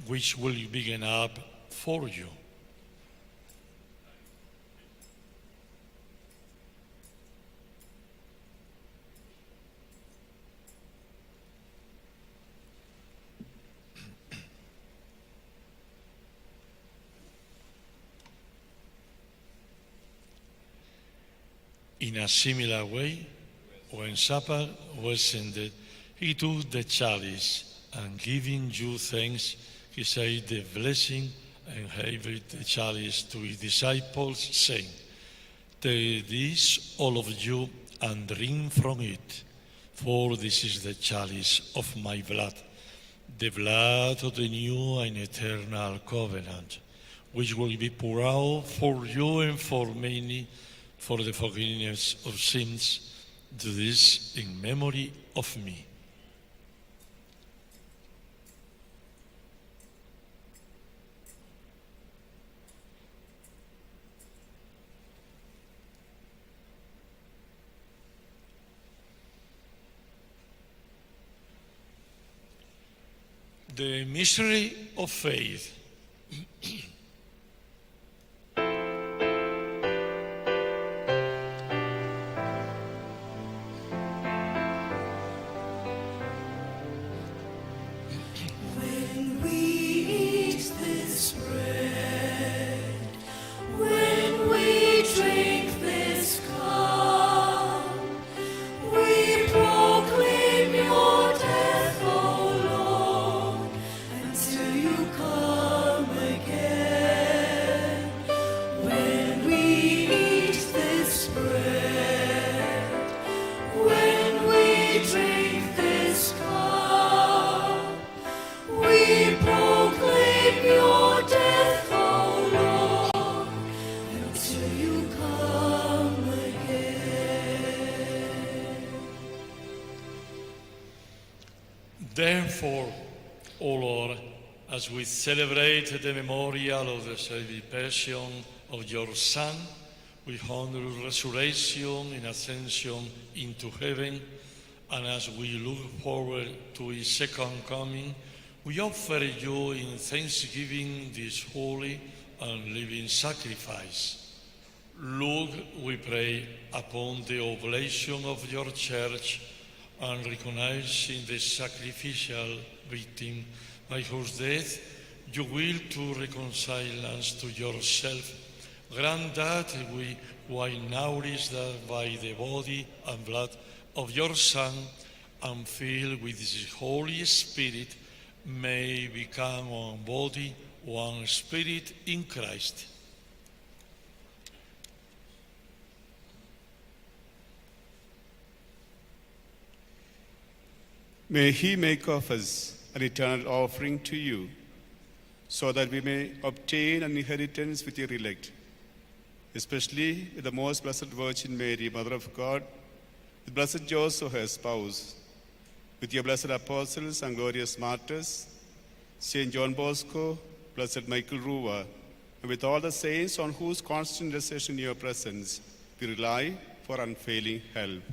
which will be given up for you." In a similar way, when supper was ended, he took the chalice, and giving you thanks, he said the blessing, and gave the chalice to his disciples, saying, "Take this, all of you, and drink from it, for this is the chalice of my blood, the blood of the new and eternal covenant, which will be poured out for you and for many, for the forgiveness of sins. Do this in memory of me." The mystery of faith. When we eat this bread, when we drink this cup, we proclaim your death, O Lord, until you come again. When we eat this bread, when we drink this cup, we proclaim your death, O Lord, until you come again. Therefore, O Lord, as we celebrate the memorial of the passion of your Son, we honor his resurrection and ascension into heaven, and as we look forward to his second coming, we offer you in thanksgiving this holy and living sacrifice. Look, we pray, upon the oblation of your church, and recognizing the sacrificial victim by whose death you will to reconcile us to yourself. Grant that we, while nourished by the body and blood of your Son, and filled with his Holy Spirit, may become one body, one spirit in Christ. May he make of us an eternal offering to you, so that we may obtain an inheritance with your elect, especially with the most blessed Virgin Mary, Mother of God, with blessed Joseph, her spouse, with your blessed apostles and glorious martyrs, Saint John Bosco, blessed Michael Ruwa, and with all the saints on whose constant intercession in your presence we rely for unfailing help.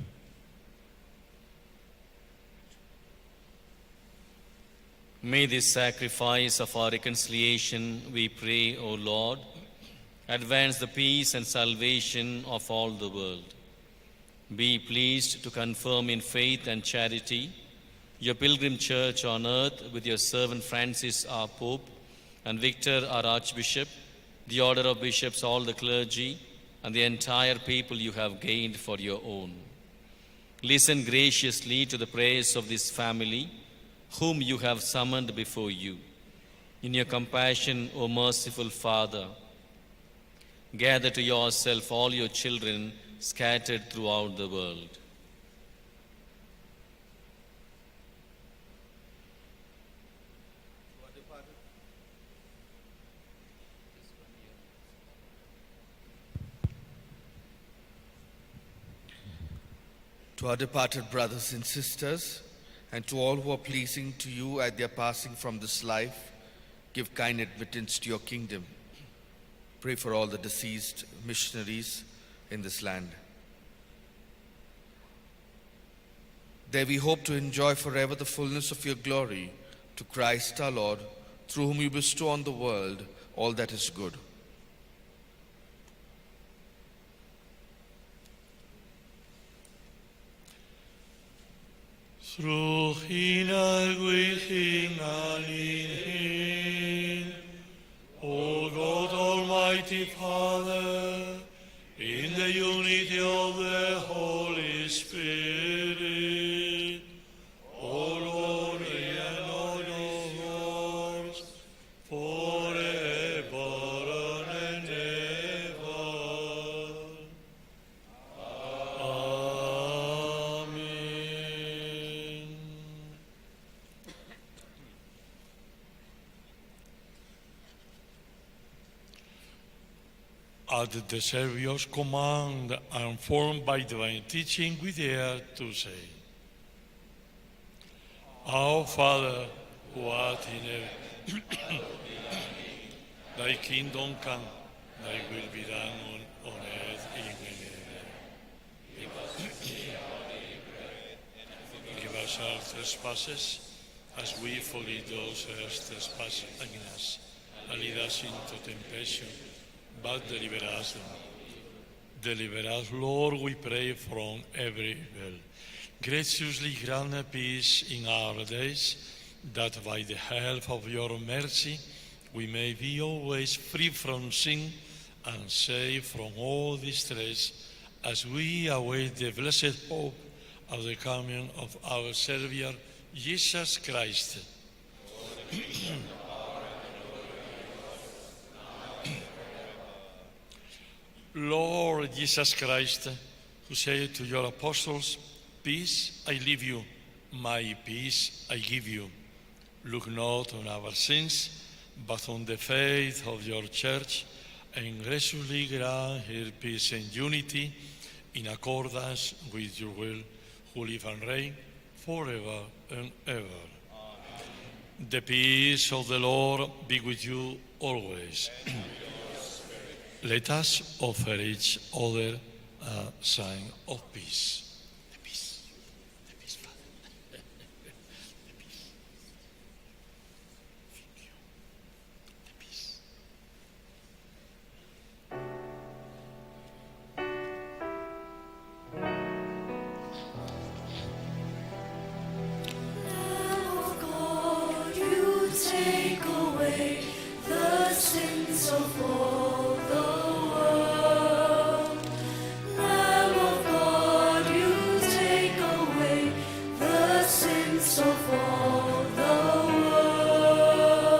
May this sacrifice of our reconciliation, we pray, O Lord, advance the peace and salvation of all the world. Be pleased to confirm in faith and charity your pilgrim church on earth with your servant Francis, our Pope, and Victor, our Archbishop, the order of bishops, all the clergy, and the entire people you have gained for your own. Listen graciously to the prayers of this family, whom you have summoned before you. In your compassion, O merciful Father, gather to yourself all your children scattered throughout the world. To our departed brothers and sisters, and to all who are pleasing to you at their passing from this life, give kind admittance to your kingdom. Pray for all the deceased missionaries in this land. There we hope to enjoy forever the fullness of your glory, to Christ our Lord, through whom you bestow on the world all that is good. Through hinal with hinal in hin, O God Almighty Father, in the unity of the Holy Spirit, all glory and honor yours forever and ever. Amen. At the Savior's command and formed by divine teaching, we dare to say, Our Father, who art in heaven, thy kingdom come, thy will be done on earth in heaven. Give us our trespasses, as we forgive those who have trespassed against us, and lead us into temptation, but deliver us. Deliver us, Lord, we pray, from every evil. Graciously grant peace in our days, that by the help of your mercy we may be always free from sin and safe from all distress, as we await the blessed hope of the coming of our Savior, Jesus Christ. Lord Jesus Christ, who said to your apostles, Peace I leave you, my peace I give you. Look not on our sins, but on the faith of your church, and graciously grant her peace and unity in accordance with your will, who live and reign forever and ever. Amen. The peace of the Lord be with you always. Let us offer each other a sign of peace. The peace, Father. The peace. Thank you. The peace. Lamb of God, you take away the sins of all the world. Lamb of God, you take away the sins of all the world.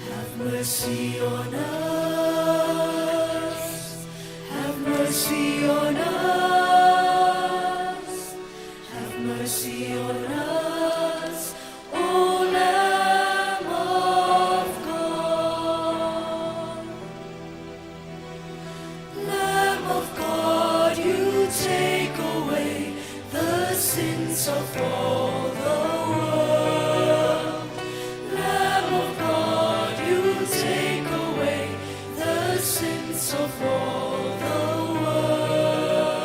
Have mercy on us. Have mercy on us. Have mercy on us, O Lamb of God. Lamb of God, you take away the sins of all the world. Lamb of God, you take away the sins of all the world.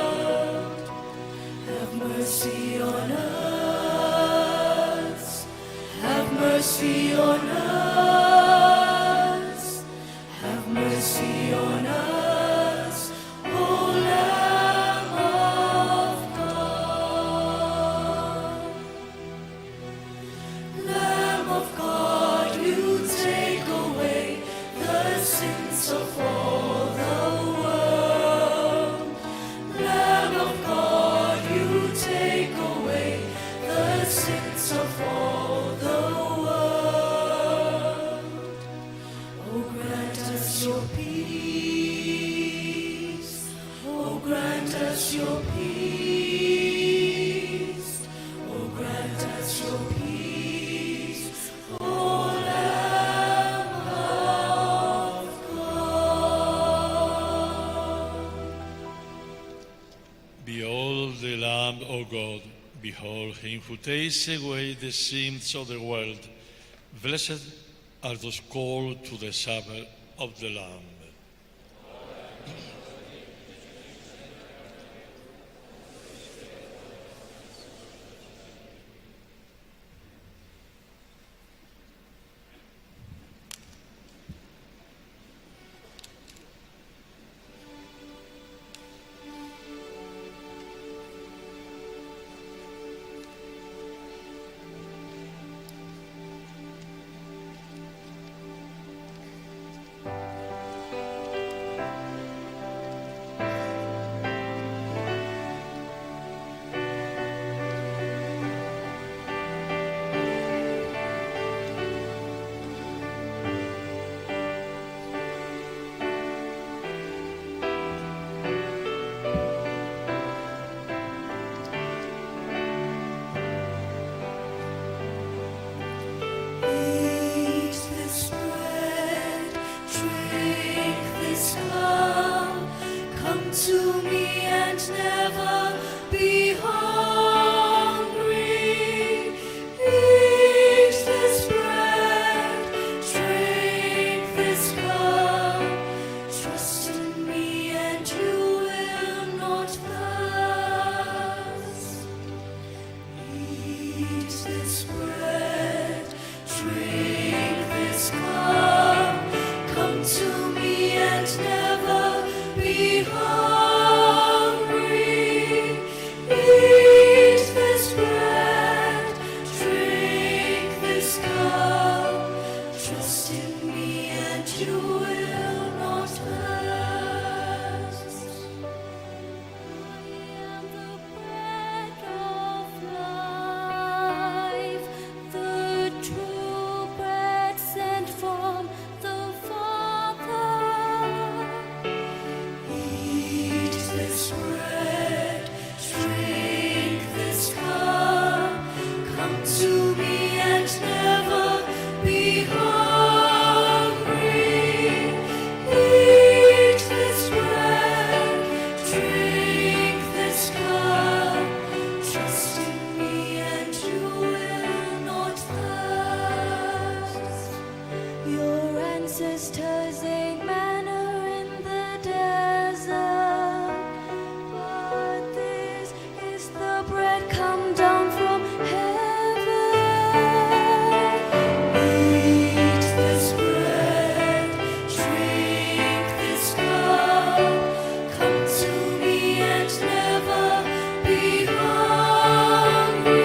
God. Behold him who takes away the sins of the world. Blessed are those called to the supper of the Lamb. Eat this bread, drink this cup. Come to me and never be hungry. Eat this bread, drink this cup. Trust in me and you will not thirst. Eat this bread, drink this cup. Come to me and never be hungry. Eat this bread, drink this cup. Trust in me and you will not thirst. I am the bread of life, the true bread sent from the Father. Eat this bread, drink this cup. Come to me and never be hungry. Eat this bread, drink this cup. Trust in me and you will not thirst. Your ancestors ate manna in the desert, but this is the bread come down from heaven. Eat this bread, drink this cup. Come to me and never be hungry.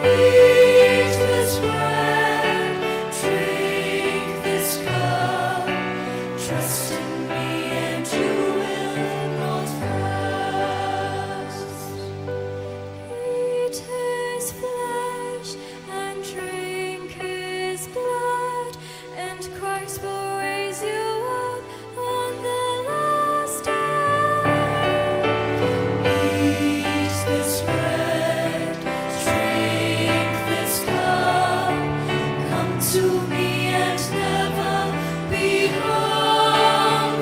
Eat this bread, drink this cup. Trust in me and you will not thirst. Eat his flesh and drink his blood, and Christ will raise you up on the last day. Eat this bread, drink this cup. Come to me and never be hungry.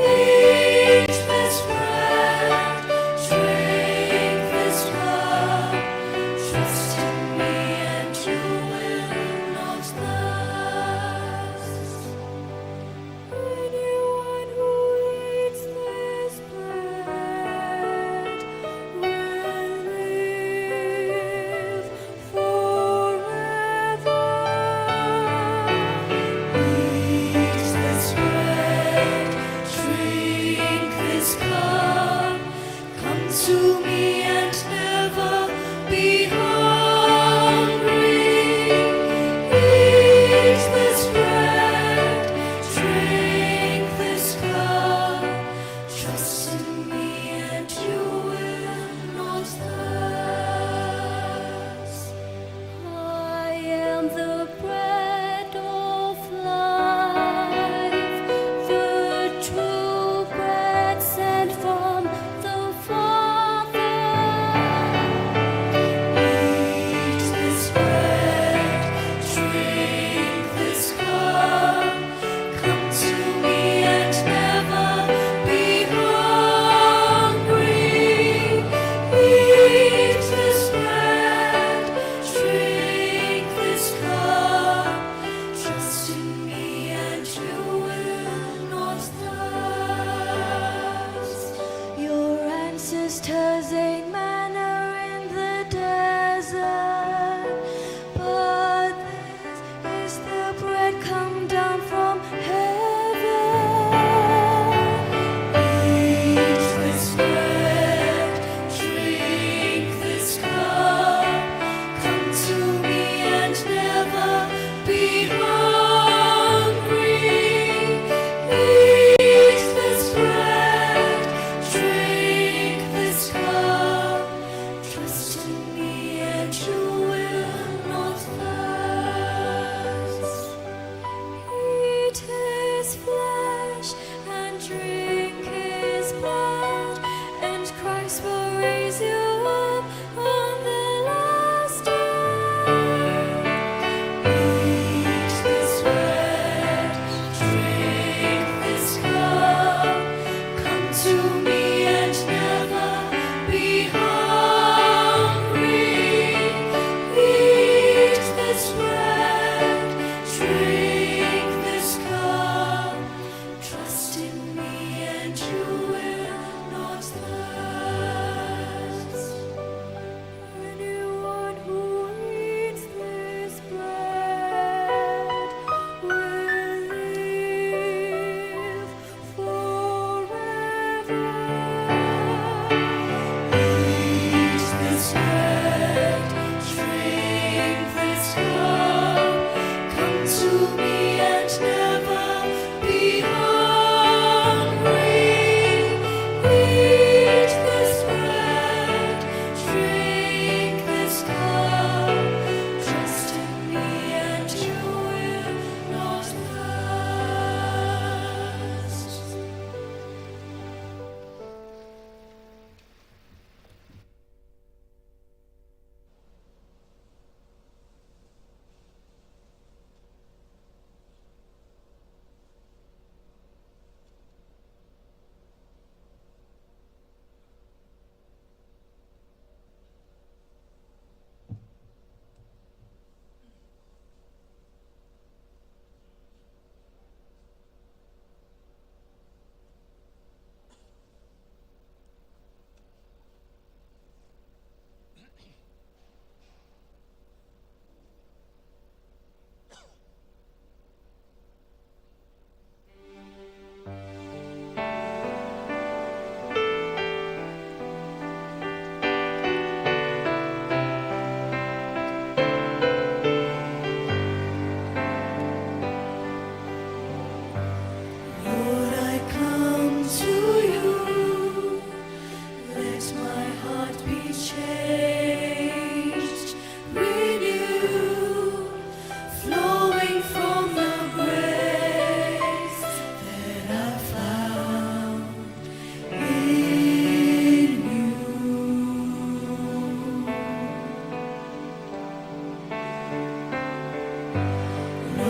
Eat this bread, drink this cup. Trust in me and you will not thirst. Anyone who eats this bread will live forever.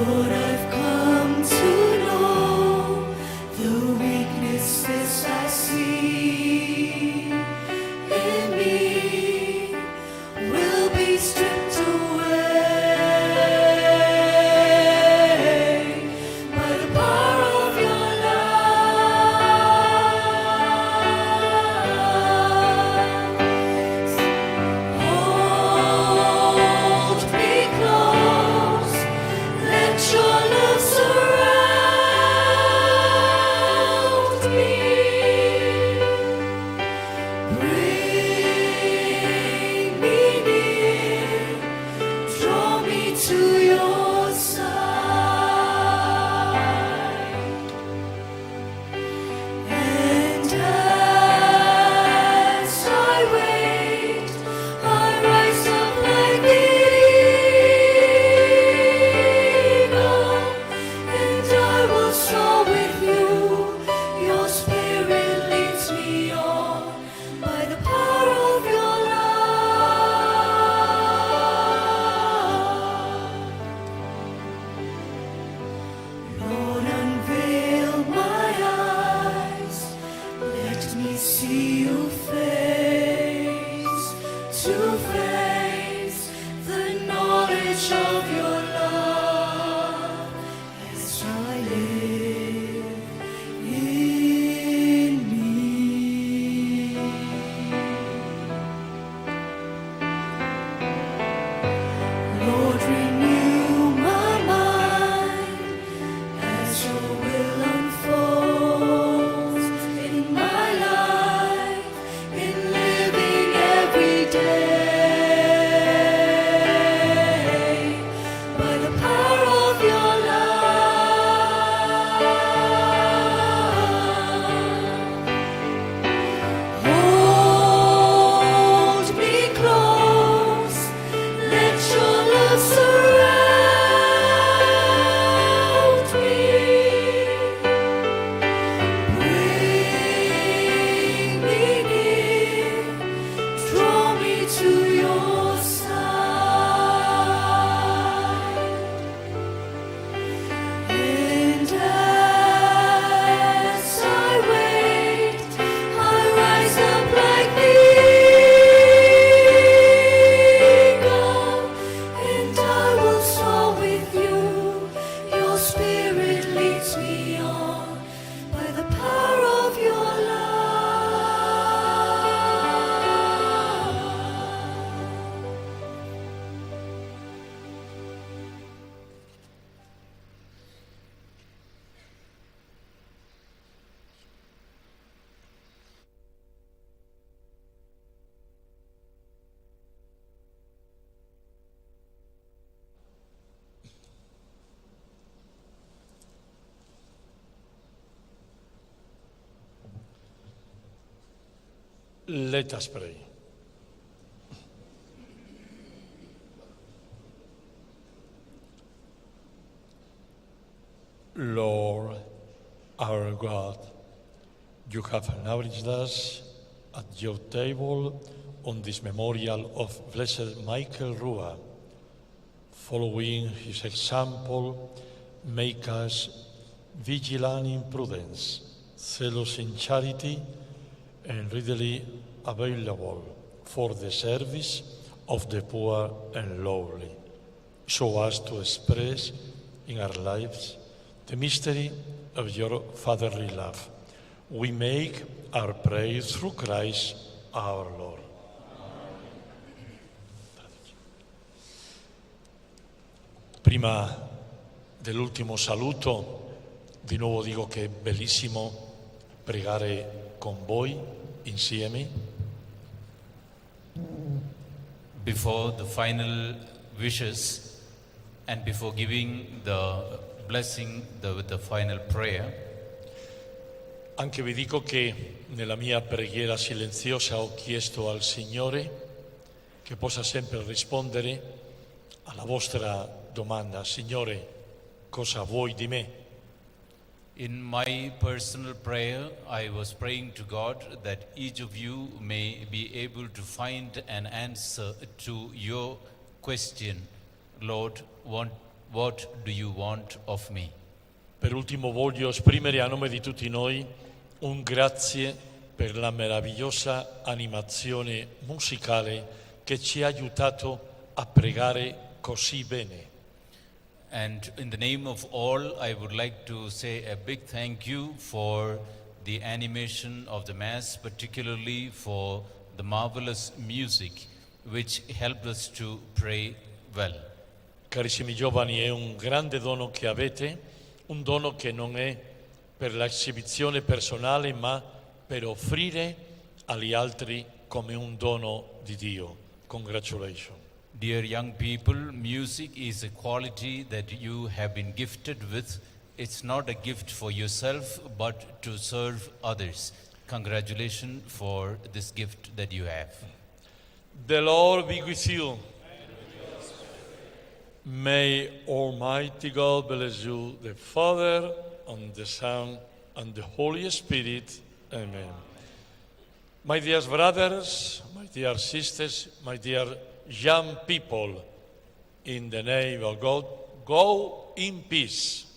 Lord, I've come to know the weaknesses I see in me will be stripped away by the power of your love. Hold me close, let your love surround me. Bring me near, draw me to your side. And as I wait, I rise up like the eagle, and I will soar with you. Your spirit leads me on by the power of your love. Lord, unveil my eyes, let me see you face to face, the knowledge of your love as I live in me. Lord, renew my mind as your will unfolds in my life, in living every day by the power of your love. Hold me close, let your love surround me. Bring me near, draw me to your side. And as I wait, I rise up like the eagle, and I will soar with you. Your spirit leads me on by the power of your love. Let us pray. Lord, our God, you have acknowledged us at your table on this memorial of Blessed Michael Rua. Following his example, make us vigilant in prudence, zealous in charity, and readily available for the service of the poor and lowly, so as to express in our lives the mystery of your fatherly love. We make our prayer through Christ our Lord. Prima dell'ultimo saluto, di nuovo dico che è bellissimo pregare con voi insieme. Before the final wishes and before giving the blessing, the final prayer, Anche vi dico che nella mia preghiera silenziosa ho chiesto al Signore che possa sempre rispondere alla vostra domanda: Signore, cosa vuoi di me? in my personal prayer, I was praying to God that each of you may be able to find an answer to your question. Lord, what what do you want of me? Per ultimo voglio esprimere a nome di tutti noi un grazie per la meravigliosa animazione musicale che ci ha aiutato a pregare così bene. And in the name of all, I would like to say a big thank you for the animation of the Mass, particularly for the marvelous music which helped us to pray well. Carissimi giovani, è un grande dono che avete, un dono che non è per l'esibizione personale, ma per offrire agli altri come un dono di Dio. Congratulations. Dear young people, music is a quality that you have been gifted with. It's not a gift for yourself, but to serve others. Congratulations for this gift that you have. The Lord be with you. May Almighty God bless you, the Father, and the Son, and the Holy Spirit. Amen. My dear brothers, my dear sisters, my dear young people, in the name of God, go in peace.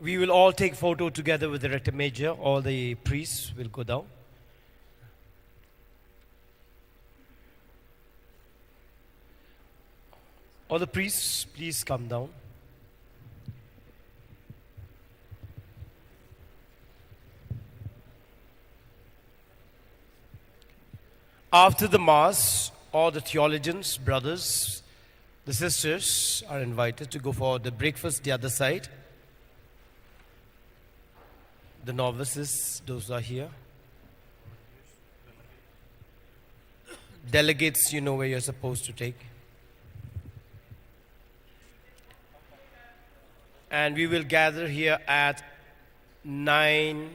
We will all take photo together with the Rector Major. All the priests will go down. All the priests, please come down. After the Mass, all the theologians, brothers, the sisters are invited to go for the breakfast the other side. The novices, those are here. Delegates, you know where you're supposed to take. And we will gather here at 9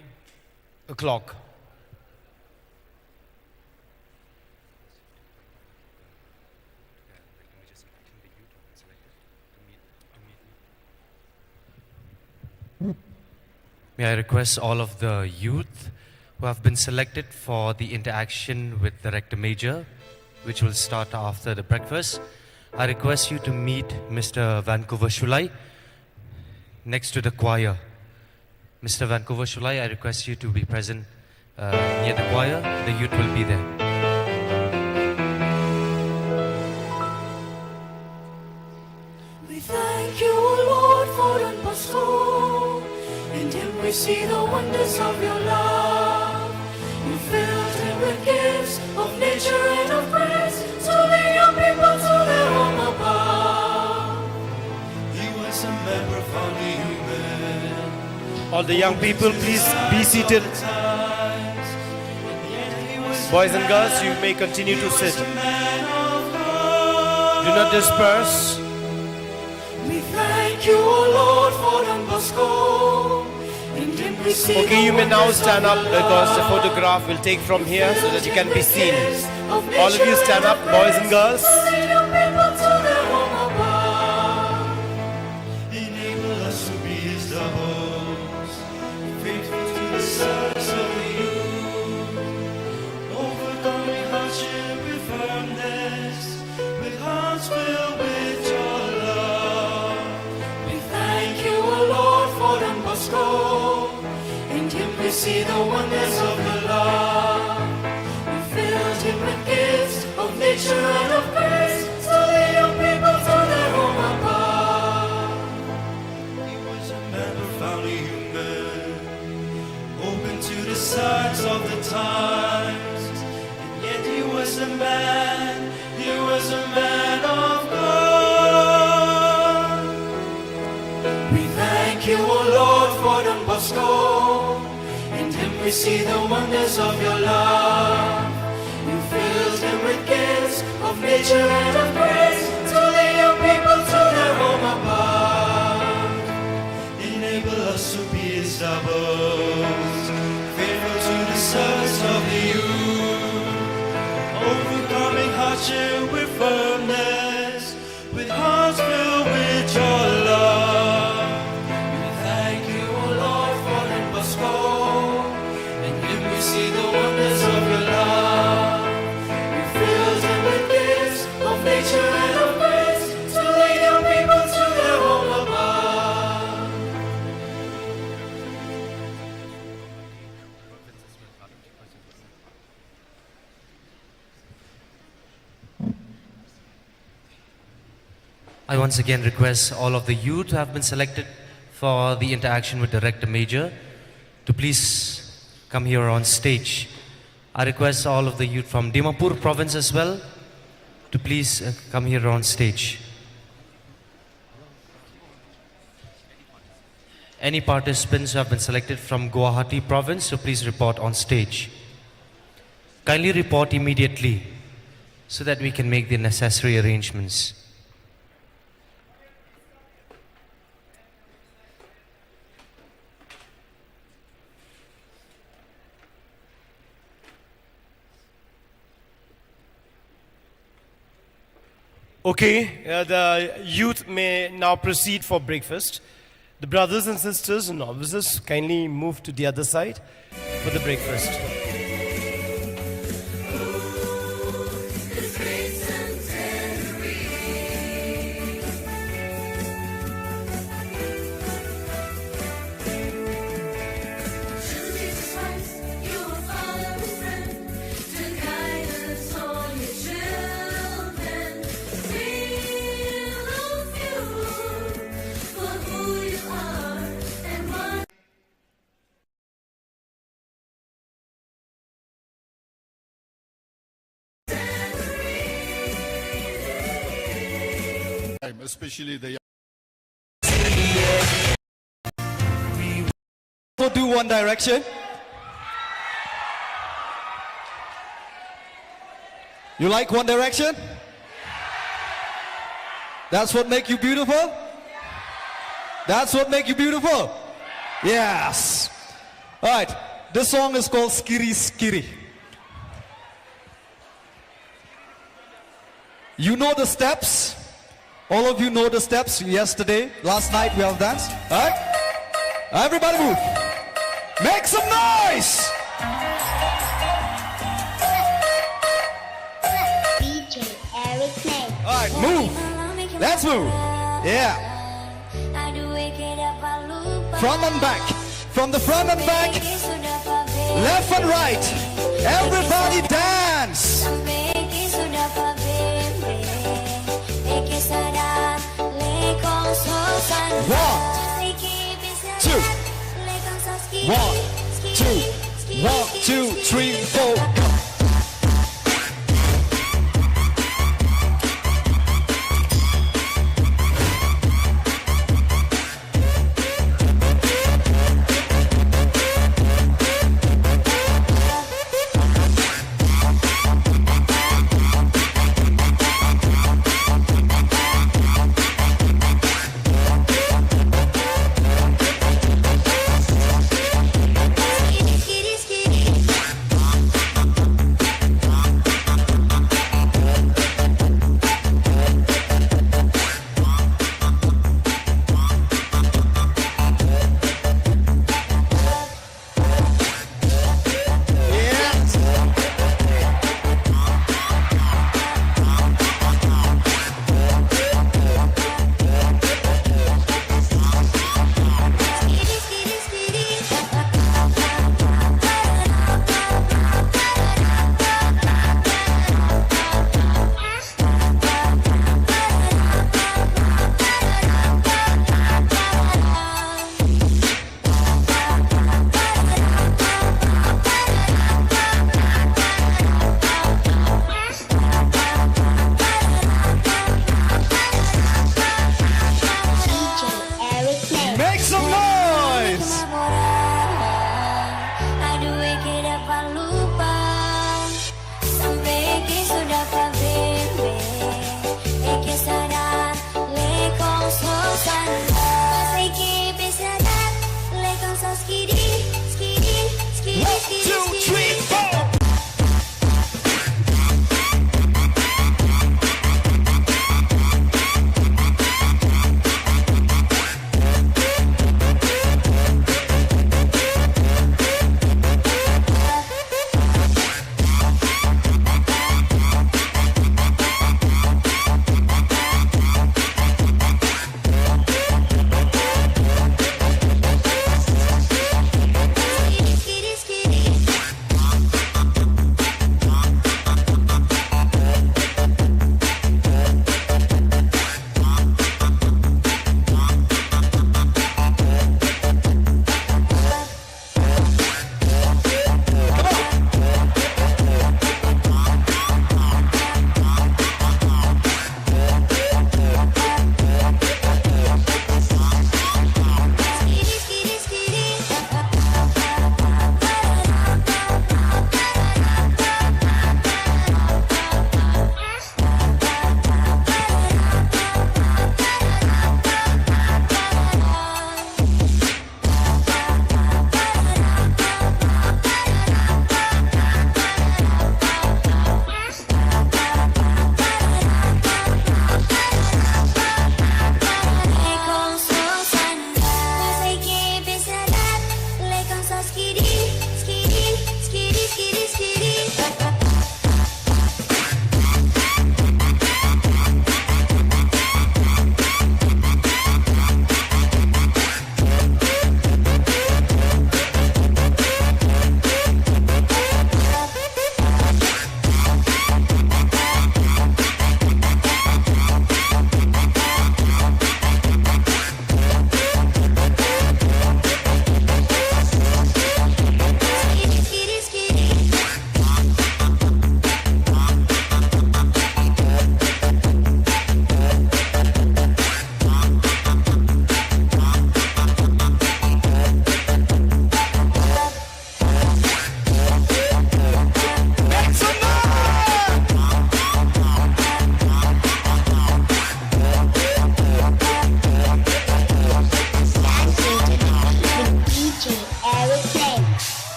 o'clock. May I request all of the youth who have been selected for the interaction with the Rector Major, which will start after the breakfast. I request you to meet Mr. Vancouver Shulai next to the choir. Mr. Vancouver Shulai, I request you to be present near the choir. The youth will be there. We thank you, O Lord, for Don Bosco. In him we see the wonders of your love. You filled him with gifts of nature and of grace, to lead your people to their home above. He was a member of human. All the young people, please be seated. Boys and girls, you may continue to sit. Do not disperse. We thank you, O Lord, for Don Bosco. In him we see Okay, you may now stand up because the photograph will take from here so that you can be seen. All of you stand up, boys and girls. Enable us to be his doubles, faithful to the service of the youth, overcoming hardship with firmness, with hearts filled with your love. We thank you, O Lord, for Don Bosco. In him we see the wonders of your love. You filled him with gifts of nature and of grace, to lead your people to their home above. He was a man profoundly human, open to the signs of the times, and yet he was a man of God. We thank you, O Lord, for Don Bosco. In him we see the wonders of your love. You filled him with gifts of nature and of grace, to lead your people to their home above. Enable us to be his doubles, faithful to the service of the youth, overcoming hardship with firmness, with hearts filled with your love. We thank you, O Lord, for Don Bosco. In him we see the wonders I once again request all of the youth who have been selected for the interaction with the Rector Major to please come here on stage. I request all of the youth from Dimapur province as well to please come here on stage. Any participants who have been selected from Guwahati province, so please report on stage. Kindly report immediately so that we can make the necessary arrangements. Okay, the youth may now proceed for breakfast. The brothers and sisters and novices kindly move to the other side for the breakfast. Especially the do One Direction. You like One Direction? That's what make you beautiful? That's what make you beautiful? Yes. All right. This song is called Skiri Skiri. You know the steps? All of you know the steps. Yesterday, last night we have danced. All right? Everybody move. Make some noise. DJ Eric May. All right, move. Let's move. Yeah. Front and back. From the front and back. Left and right. Everybody dance. One, two, 1, 2, 3, 4, go.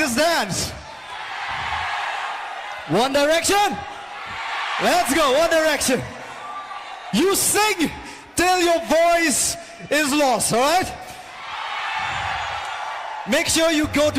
this dance? One Direction? Let's go, One Direction. You sing till your voice is lost, all right? Make sure you go to